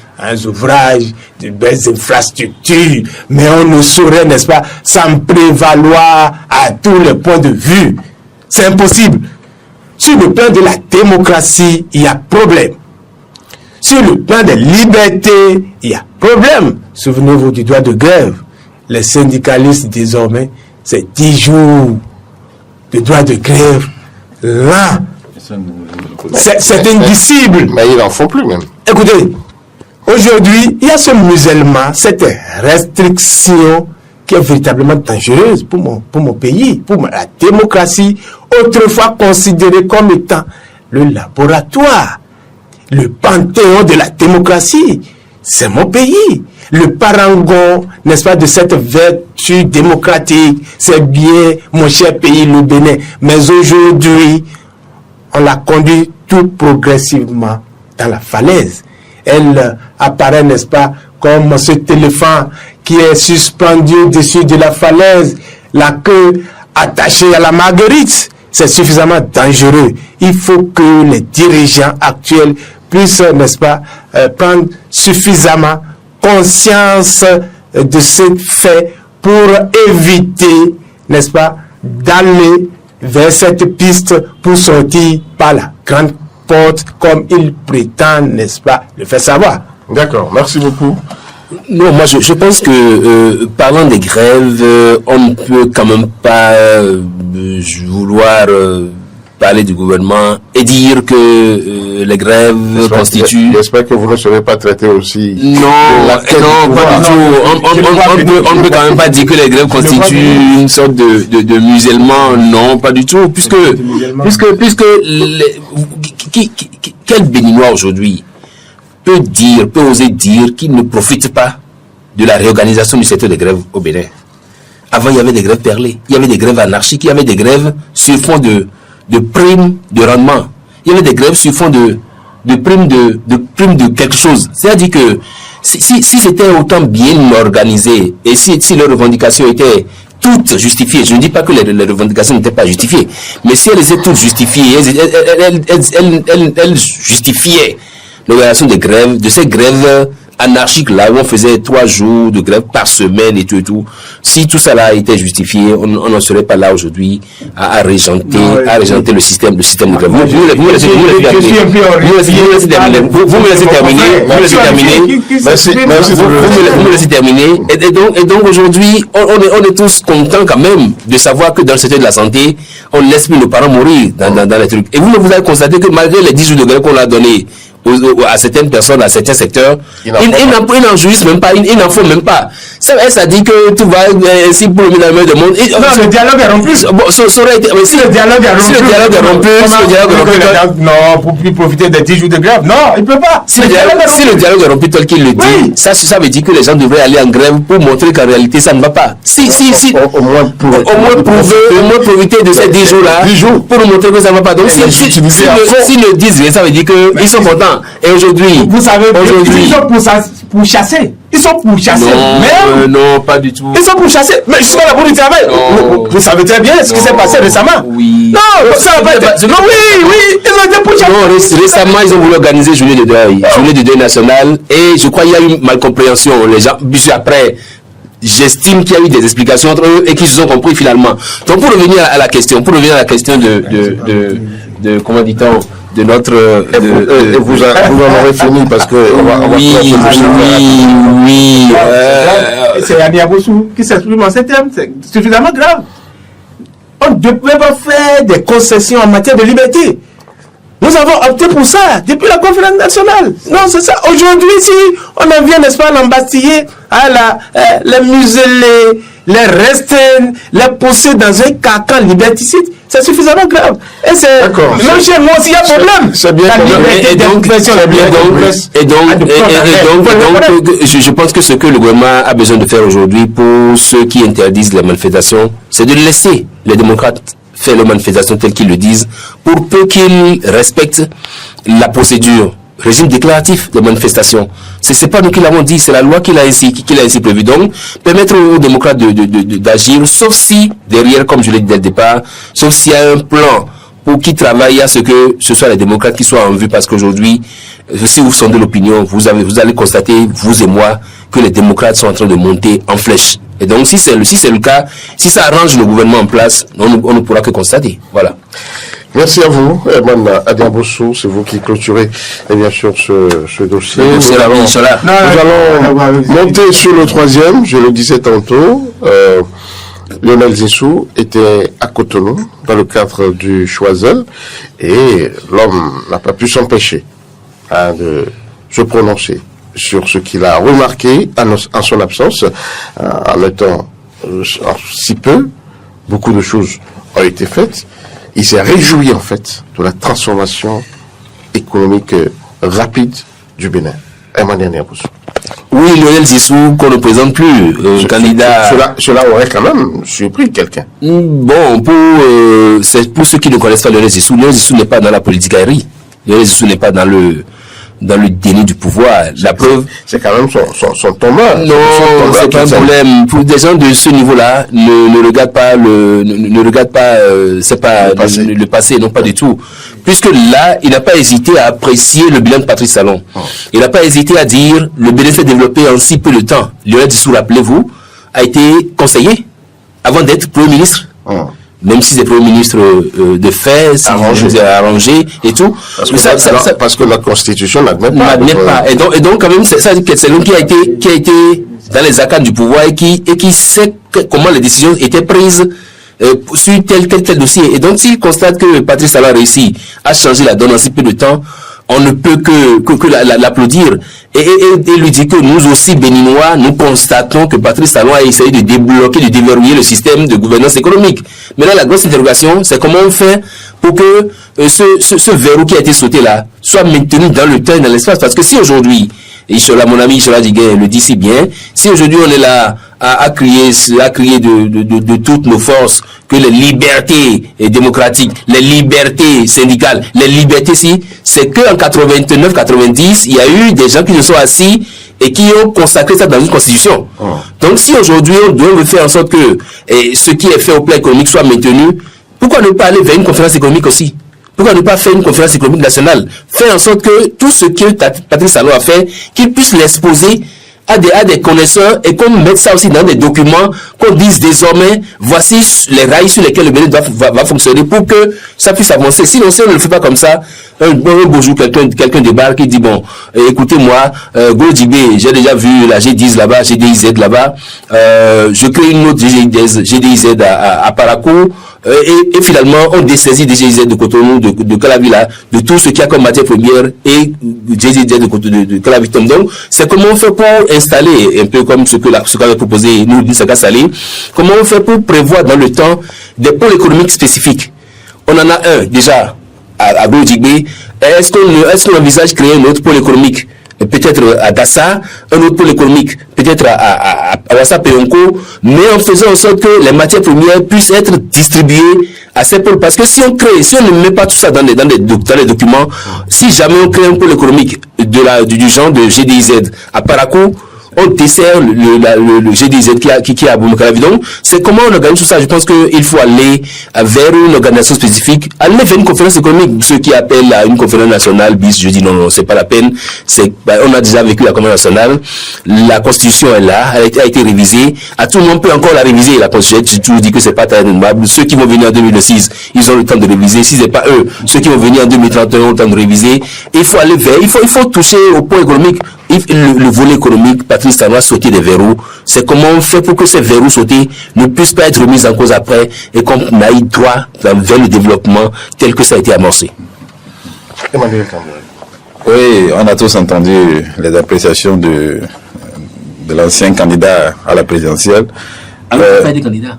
ouvrages, de belles infrastructures, mais on ne saurait, n'est-ce pas, s'en prévaloir à tous les points de vue. C'est impossible. Sur le plan de la démocratie, il y a problème. Sur le plan des libertés, il y a problème. Souvenez-vous du droit de grève. Les syndicalistes, désormais, c'est 10 jours de droit de grève. Là, c'est indicible. Mais ils n'en font plus même. Écoutez, aujourd'hui, il y a ce musellement, cette restriction qui est véritablement dangereuse pour mon pays, pour la démocratie, autrefois considérée comme étant le laboratoire, le panthéon de la démocratie. C'est mon pays. Le parangon, n'est-ce pas, de cette vertu démocratique, c'est bien mon cher pays, le Bénin. Mais aujourd'hui, on la conduit tout progressivement dans la falaise. Elle apparaît, n'est-ce pas, comme cet éléphant qui est suspendu au-dessus de la falaise, la queue attachée à la marguerite. C'est suffisamment dangereux. Il faut que les dirigeants actuels puissent, n'est-ce pas, prendre suffisamment conscience de ce fait pour éviter, n'est-ce pas, d'aller vers cette piste pour sortir par la grande porte comme il prétend, n'est-ce pas, le faire savoir. D'accord, merci beaucoup. Non, moi je pense que parlant des grèves, on ne peut quand même pas vouloir parler du gouvernement et dire que les grèves constituent... J'espère que vous ne serez pas traité aussi... Non, pas du tout. On ne peut quand même pas dire que les grèves constituent une sorte de musellement. Non, pas du tout. Puisque quel Béninois aujourd'hui peut oser dire qu'il ne profite pas de la réorganisation du secteur des grèves au Bénin. Avant, il y avait des grèves perlées, il y avait des grèves anarchiques, il y avait des grèves sur fond de primes de rendement. Il y avait des grèves sur fond de primes de quelque chose. C'est-à-dire que si c'était autant bien organisé et si les revendications étaient toutes justifiées, je ne dis pas que les revendications n'étaient pas justifiées, mais si elles étaient toutes justifiées, elles justifiaient l'organisation des grèves, de ces grèves anarchiques là où on faisait 3 jours de grève par semaine et tout. Si tout ça là était justifié, on n'en serait pas là aujourd'hui à régenter le système de grève. Vous me laissez terminer. Et donc aujourd'hui, on est tous contents quand même de savoir que dans le secteur de la santé, on ne laisse plus nos parents mourir dans les trucs. Et vous avez constaté que malgré les 10 jours de grève qu'on a donnés à certaines personnes, à certains secteurs, ils n'en jouissent même pas, ils n'en font même pas. Ça dit que tout va ainsi pour le milieu du monde. Non, le dialogue est rompu. Si le dialogue est rompu, non, pour plus profiter des 10 jours de grève, non, il ne peut pas. Si le dialogue est rompu tel qu'il le dit, ça veut dire que les gens devraient aller en grève pour montrer qu'en réalité ça ne va pas. Au moins profiter de ces 10 jours-là pour nous montrer que ça ne va pas. Donc s'ils le disent, ça veut dire qu'ils sont contents. Et aujourd'hui, vous savez, ils sont pour chasser. Ils sont pour chasser. Non, pas du tout. Ils sont pour chasser. Mais je suis là pour du travail. Vous savez très bien ce qui s'est passé récemment. Oui. Non, ça va pas être. Non, oui. Ils ont été pour chasser. Non, récemment, ils ont voulu organiser journée de deuil national. Et je crois qu'il y a eu une malcompréhension. Les gens, puis après, j'estime qu'il y a eu des explications entre eux et qu'ils se sont compris finalement. Donc, pour revenir à la question de comment dit-on, de notre vous en aurez fini parce que oui. C'est Yanni Abossou qui s'exprime en ces termes. C'est suffisamment grave. On ne peut pas faire des concessions en matière de liberté. Nous avons opté pour ça depuis la conférence nationale. Non, c'est ça. Aujourd'hui, si on en vient, n'est-ce pas, l'embastiller, les museler, les restreindre, les pousser dans un carcan liberticide, c'est suffisamment grave. Et c'est... D'accord. Même chez moi aussi, il y a problème. C'est bien. Je pense que ce que le gouvernement a besoin de faire aujourd'hui pour ceux qui interdisent les manifestations, c'est de laisser les démocrates faire leurs manifestations telles qu'ils le disent, pour peu qu'ils respectent la procédure, régime déclaratif de manifestation. C'est pas nous qui l'avons dit, c'est la loi qui l'a ainsi prévu. Donc, permettre aux démocrates d'agir, sauf si, derrière, comme je l'ai dit dès le départ, sauf s'il y a un plan pour qui travaille à ce que ce soit les démocrates qui soient en vue, parce qu'aujourd'hui, si vous sondez l'opinion, vous allez constater, vous et moi, que les démocrates sont en train de monter en flèche. Et donc, si c'est le cas, si ça arrange le gouvernement en place, on ne pourra que constater. Voilà. Merci à vous, Mme Adia Bosso, c'est vous qui clôturez, et bien sûr, ce dossier. Nous allons monter sur le 3e, je le disais tantôt. Lionel Zinsou était à Cotonou, dans le cadre du Choiseul, et l'homme n'a pas pu s'empêcher de se prononcer sur ce qu'il a remarqué en son absence, en étant si peu. Beaucoup de choses ont été faites. Il s'est réjoui en fait de la transformation économique rapide du Bénin. Oui, Lionel Zissou, qu'on ne présente plus, candidat. Cela aurait quand même surpris quelqu'un. Bon, c'est pour ceux qui ne connaissent pas Lionel Zissou n'est pas dans la politique aérienne. Lionel Zissou n'est pas dans le déni du pouvoir. La preuve. C'est quand même son tombeur. Non, c'est pas un problème. Pour des gens de ce niveau-là, ne regarde pas c'est pas le passé, non pas du tout. Puisque là, il n'a pas hésité à apprécier le bilan de Patrice Talon. Il n'a pas hésité à dire, le Bénin s'est développé en si peu de temps. Lionel Zissou, rappelez-vous, a été conseiller avant d'être Premier ministre. Même si c'est Premier ministre de fait, arrangé et tout. Parce que la Constitution n'admet pas. Et donc quand même, c'est l'homme qui a été dans les arcanes du pouvoir et qui sait comment les décisions étaient prises sur tel dossier. Et donc s'il constate que Patrice Talon a réussi à changer la donne en si peu de temps, on ne peut que l'applaudir et lui dire que nous aussi, Béninois, nous constatons que Patrice Talon a essayé de débloquer, de déverrouiller le système de gouvernance économique. Maintenant, la grosse interrogation, c'est comment on fait pour que ce verrou qui a été sauté là soit maintenu dans le temps et dans l'espace. Parce que si aujourd'hui, mon ami Ishola Diguet le dit si bien, si aujourd'hui on est là à crier de toutes nos forces que les libertés démocratiques, les libertés syndicales, les libertés c'est qu'en 89-90, il y a eu des gens qui se sont assis et qui ont consacré ça dans une constitution. Donc si aujourd'hui on doit faire en sorte que ce qui est fait au plan économique soit maintenu, pourquoi ne pas aller vers une conférence économique aussi? Pourquoi ne pas faire une conférence économique nationale? Faire en sorte que tout ce que Patrice Talon a fait, qu'il puisse l'exposer à des connaisseurs et qu'on mette ça aussi dans des documents, qu'on dise désormais, voici les rails sur lesquels le Bénin va fonctionner pour que ça puisse avancer. Sinon, si on ne le fait pas comme ça, un beau jour, quelqu'un débarque qui dit, bon, écoutez-moi, Godibé, j'ai déjà vu la G10 là-bas, GDIZ là-bas, je crée une autre GDIZ à Parakou, et finalement, on dessaisit des GDIZ de Cotonou, de Calavilla, de tout ce qu'il y a comme matière première et GDIZ de Calavitum. Donc, c'est comment on fait pour installer, un peu comme ce qu'avait proposé nous, Nisaka Salé, comment on fait pour prévoir dans le temps des pôles économiques spécifiques. On en a un, déjà, à Godibé. Est-ce qu'on envisage créer un autre pôle économique? Peut-être à Dassa, un autre pôle économique, peut-être à Wassa Peyonko, mais en faisant en sorte que les matières premières puissent être distribuées à ces pôles. Parce que si on ne met pas tout ça dans les documents, si jamais on crée un pôle économique du genre de GDIZ à Parakou, on dessert le GDIZ qui est à Boumoukavi. Donc, c'est comment on organise tout ça. Je pense qu'il faut aller vers une organisation spécifique, aller vers une conférence économique. Ceux qui appellent à une conférence nationale, je dis non, c'est pas la peine. On a déjà vécu la conférence nationale. La Constitution est là, elle a été révisée. À tout le monde peut encore la réviser. La Constitution, j'ai toujours dit que c'est pas très normal. Ceux qui vont venir en 2006, ils ont le temps de réviser. Si c'est pas eux, ceux qui vont venir en 2031 ont le temps de réviser. Il faut aller vers, il faut toucher au point économique. Le volet économique, Patrice Talon a sauté des verrous. C'est comment on fait pour que ces verrous sautés ne puissent pas être remis en cause après et qu'on aille droit vers le développement tel que ça a été amorcé. Oui, on a tous entendu les appréciations de l'ancien candidat à la présidentielle. Alors, pas des candidats.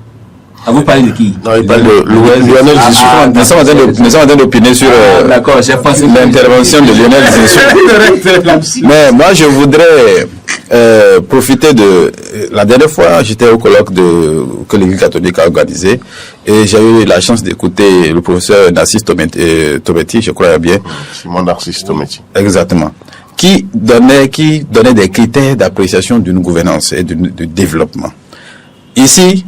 Vous parlez de qui? Non, il parle de Lionel Zissou. Nous sommes en train d'opiner sur l'intervention de Lionel Zissou. Mais moi, je voudrais profiter de... La dernière fois, j'étais au colloque que l'Église catholique a organisé et j'ai eu la chance d'écouter le professeur Narcisse Tometi, je crois bien. Simon Narcisse Tometi. Exactement. Qui donnait des critères d'appréciation d'une gouvernance et de développement. Ici,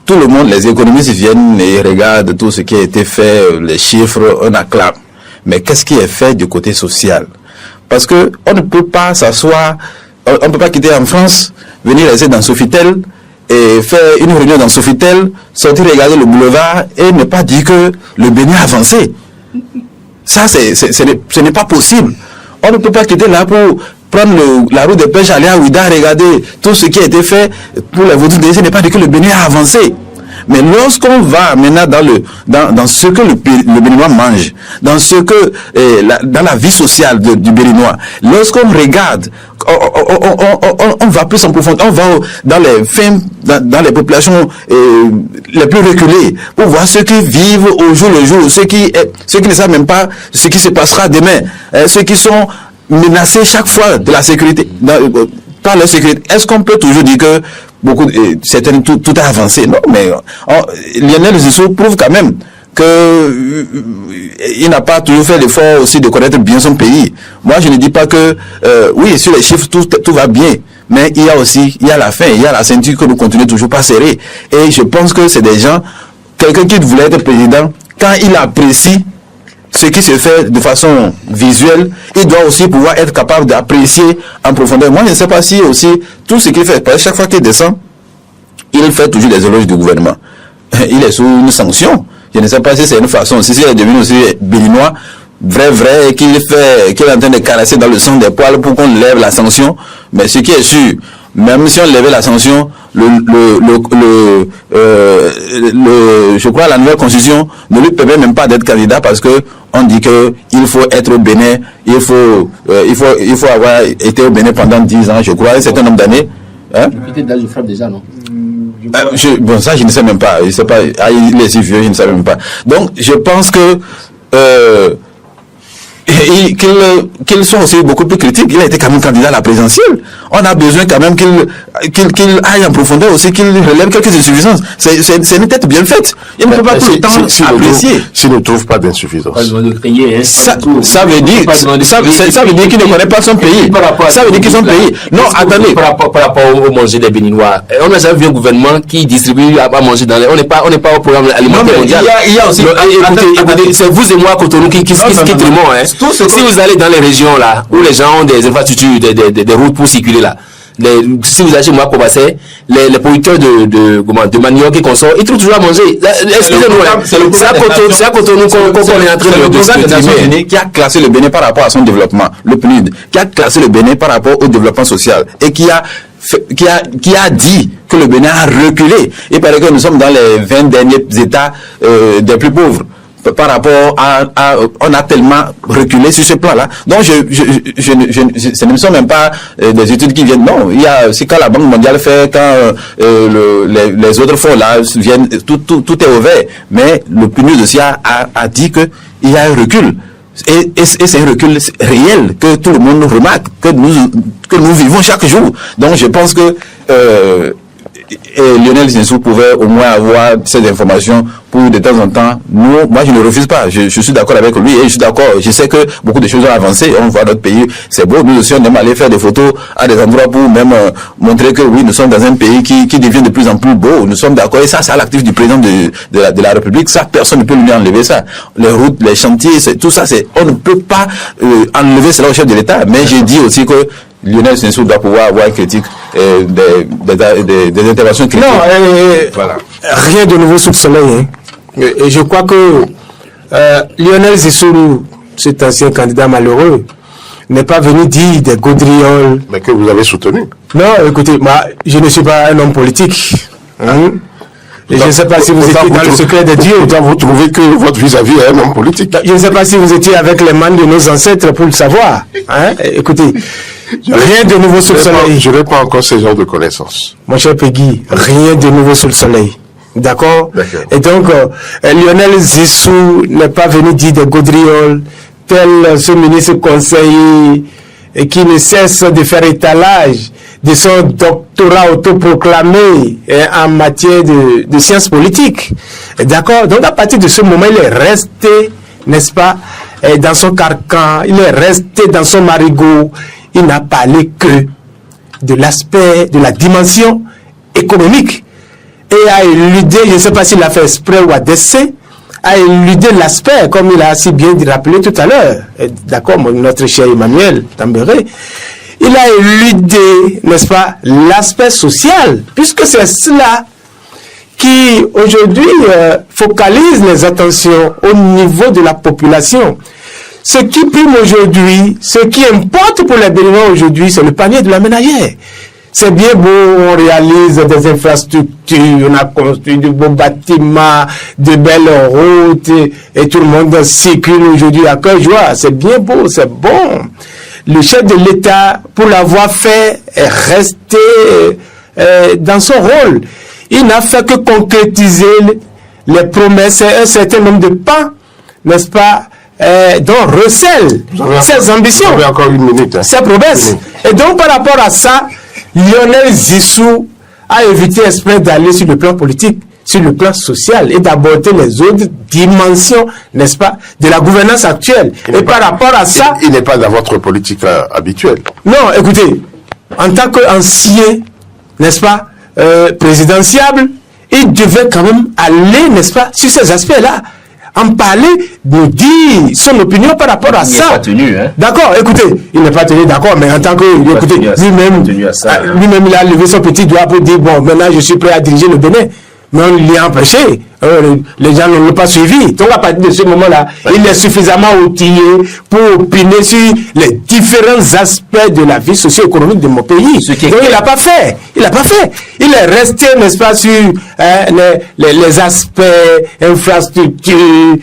tout le monde, les économistes viennent et regardent tout ce qui a été fait, les chiffres, on acclame. Mais qu'est-ce qui est fait du côté social? Parce que on ne peut pas s'asseoir, on ne peut pas quitter en France, venir rester dans Sofitel et faire une réunion dans Sofitel, sortir regarder le boulevard et ne pas dire que le Bénin a avancé. Ça, ce n'est pas possible. On ne peut pas quitter là pour prendre la route de pêche, aller à Ouida, regarder tout ce qui a été fait pour les vaudous. Ce n'est pas dire que le Bénin a avancé. Mais lorsqu'on va maintenant dans ce que le Béninois mange, dans ce que dans la vie sociale du Béninois, lorsqu'on regarde, on va plus en profondeur, on va dans les populations les plus reculées pour voir ceux qui vivent au jour le jour, ceux qui ne savent même pas ce qui se passera demain, ceux qui sont menacés chaque fois de la sécurité, par la sécurité. Est-ce qu'on peut toujours dire que tout a avancé? Non, mais Lionel Zisso prouve quand même que il n'a pas toujours fait l'effort aussi de connaître bien son pays. Moi, je ne dis pas que oui, sur les chiffres tout va bien, mais il y a la faim, il y a la ceinture que nous continuons toujours pas serrer. Et je pense que c'est des gens, quelqu'un qui voulait être président, quand il apprécie ce qui se fait de façon visuelle, il doit aussi pouvoir être capable d'apprécier en profondeur. Moi, je ne sais pas si aussi tout ce qu'il fait, parce que chaque fois qu'il descend, il fait toujours des éloges du gouvernement. Il est sous une sanction. Je ne sais pas si c'est une façon, si c'est devenu aussi béninois, vrai, qu'il est en train de caresser dans le sang des poils pour qu'on lève la sanction. Mais ce qui est sûr, même si on levait la sanction, je crois la nouvelle constitution ne lui permet même pas d'être candidat parce que on dit que il faut être au Bénin, il faut avoir été au Bénin pendant 10 ans, je crois, un certain nombre d'années. Hein? Peut-être là, je frappe déjà, non? Ça, je ne sais même pas. Je sais pas. Il est si vieux, je ne sais même pas. Donc, je pense que qu'il soit aussi beaucoup plus critique. Il a été quand même candidat à la présidentielle. On a besoin quand même qu'il aille en profondeur aussi, qu'il relève quelques insuffisances. C'est une tête bien faite. Il ne peut pas tout le temps apprécier. S'il ne trouve pas d'insuffisance. Ça veut dire qu'il ne connaît pas son pays. Ça veut dire qu'ils sont pays. Non, attendez. Par rapport au manger des Béninois, on n'a jamais vu un gouvernement qui distribue à manger dans les... On n'est pas au programme alimentaire mondial. Il y a aussi... Écoutez, c'est vous et moi, Cotonou, qui trimmons, hein. Si vous allez dans les régions là où les gens ont des infrastructures, des routes pour circuler là, si vous allez chez moi Kobassé, les producteurs de manioc et consorts, ils trouvent toujours à manger. Excusez-nous, c'est à Cotonou qu'on est en train de Nations Unies qui a classé le Bénin par rapport à son développement, le PNUD, qui a classé le Bénin par rapport au développement social et qui a dit que le Bénin a reculé. Il paraît que nous sommes dans les 20 derniers États des plus pauvres. Par rapport on a tellement reculé sur ce plan-là. Donc, ce ne sont même pas des études qui viennent. Non, il y a aussi quand la Banque mondiale fait, quand les autres fonds là viennent, tout est ouvert. Mais le PNUD aussi a dit que il y a un recul. Et c'est un recul réel que tout le monde remarque, que nous vivons chaque jour. Donc, je pense que Lionel Zinsou pouvait au moins avoir ces informations pour de temps en temps. Moi je ne refuse pas, je suis d'accord avec lui et je suis d'accord, je sais que beaucoup de choses ont avancé, on voit notre pays, c'est beau, nous aussi on aime aller faire des photos à des endroits pour même montrer que oui, nous sommes dans un pays qui devient de plus en plus beau, nous sommes d'accord, et ça c'est à l'actif du président de la République, ça personne ne peut lui enlever ça. Les routes, les chantiers, tout ça, on ne peut pas enlever cela au chef de l'État, mais j'ai dit aussi que Lionel Zinsou doit pouvoir avoir une critique des interventions critiques. Non, voilà. Rien de nouveau sous le soleil. Hein. Et je crois que Lionel Zinsou, cet ancien candidat malheureux, n'est pas venu dire des gaudrioles. Mais que vous avez soutenu. Non, écoutez, moi, je ne suis pas un homme politique. Hein. Et je ne sais pas si vous étiez dans le secret de Dieu. Vous trouvez que votre vis-à-vis est un homme politique. Je ne sais pas si vous étiez avec les mains de nos ancêtres pour le savoir. Hein. Écoutez, rien de nouveau sous le soleil. Je n'ai pas encore ces genres de connaissances. Mon cher Peggy, rien de nouveau sous le soleil. D'accord. Et donc, Lionel Zinsou n'est pas venu dire des gaudrioles, tel ce ministre conseiller et qui ne cesse de faire étalage de son doctorat autoproclamé en matière de sciences politiques. D'accord. Donc, à partir de ce moment, il est resté, n'est-ce pas, dans son carcan, il est resté dans son marigot. Il n'a parlé que de l'aspect, de la dimension économique. Et a éludé, je ne sais pas s'il l'a fait exprès ou à dessein, a éludé l'aspect, comme il a si bien rappelé tout à l'heure. D'accord, notre cher Emmanuel Tambéré. Il a éludé, n'est-ce pas, l'aspect social, puisque c'est cela qui, aujourd'hui, focalise les attentions au niveau de la population. Ce qui prime aujourd'hui, ce qui importe pour les Béninois aujourd'hui, c'est le panier de la ménagère. c'est bien beau, on réalise des infrastructures, on a construit de beaux bâtiments, de belles routes, et tout le monde circule aujourd'hui à cœur joie. C'est bien beau, c'est bon. Le chef de l'État, pour l'avoir fait, est resté dans son rôle. Il n'a fait que concrétiser les promesses et un certain nombre de pas, n'est-ce pas, dont recèle ses ambitions. Vous avez encore une minute. Hein. Ses promesses. Et donc, par rapport à ça, Lionel Zissou a évité exprès d'aller sur le plan politique, sur le plan social et d'aborder les autres dimensions, n'est-ce pas, de la gouvernance actuelle. Et par rapport à ça... Il n'est pas dans votre politique habituelle. Non, écoutez, en tant qu'ancien, n'est-ce pas, présidentiable, il devait quand même aller, n'est-ce pas, sur ces aspects-là, en parler, nous dire son opinion par rapport à ça. Il n'est pas tenu, hein. D'accord, écoutez, il n'est pas tenu, d'accord, mais en tant que, écoutez, lui-même, il a levé son petit doigt pour dire, bon, maintenant je suis prêt à diriger le Bénin. Mais on l'y a empêché. Les gens ne l'ont pas suivi. Donc à partir de ce moment-là, il est suffisamment outillé pour opiner sur les différents aspects de la vie socio-économique de mon pays. Donc il n'a pas fait. Il n'a pas fait. Il est resté, n'est-ce pas, sur les aspects infrastructures,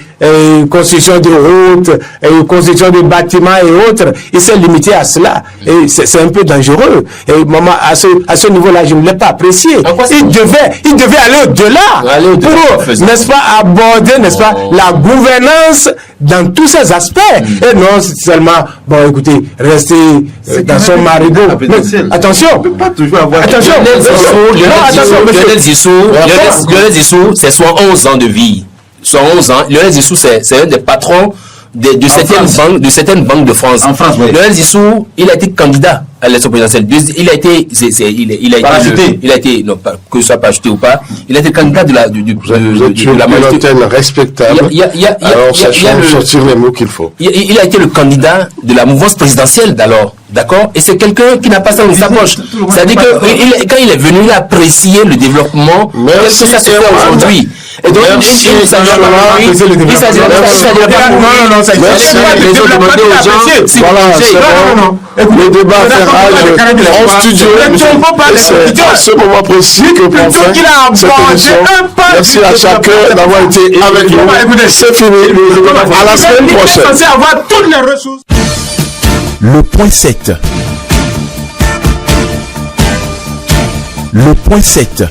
construction de routes, construction de bâtiments et autres. Il s'est limité à cela. Et c'est un peu dangereux. Et maman, à ce niveau-là, je ne l'ai pas apprécié. Il devait aller au-delà pour, n'est-ce pas, aborder, n'est-ce pas, la gouvernance dans tous ses aspects. Et non seulement, bon, écoutez, rester dans son marigot. Attention. On peut pas toujours avoir... Attention. Lionel Zissou, c'est 71 ans de vie. 71 ans. Lionel Zissou, c'est un des patrons de certaines banques de France. En France, oui. Lionel Zissou, il a été candidat à l'élection présidentielle. Il a été, non, pas, que ce soit pas acheté ou pas, il a été candidat de la majorité respectable. Alors, sachant sortir les mots qu'il faut. Il a été le candidat de la mouvance présidentielle d'alors. D'accord? Et c'est quelqu'un qui n'a pas ça dans sa poche. C'est-à-dire que quand il est venu, il a apprécié le développement. Tel que ça se fait aujourd'hui. Et donc, il s'agit le débat fait rage en studio. C'est à ce moment précis que pour faire cette émission. Merci à chacun d'avoir été avec nous. C'est fini. À la semaine prochaine. Censé avoir toutes les ressources. Le point 7. Le point 7.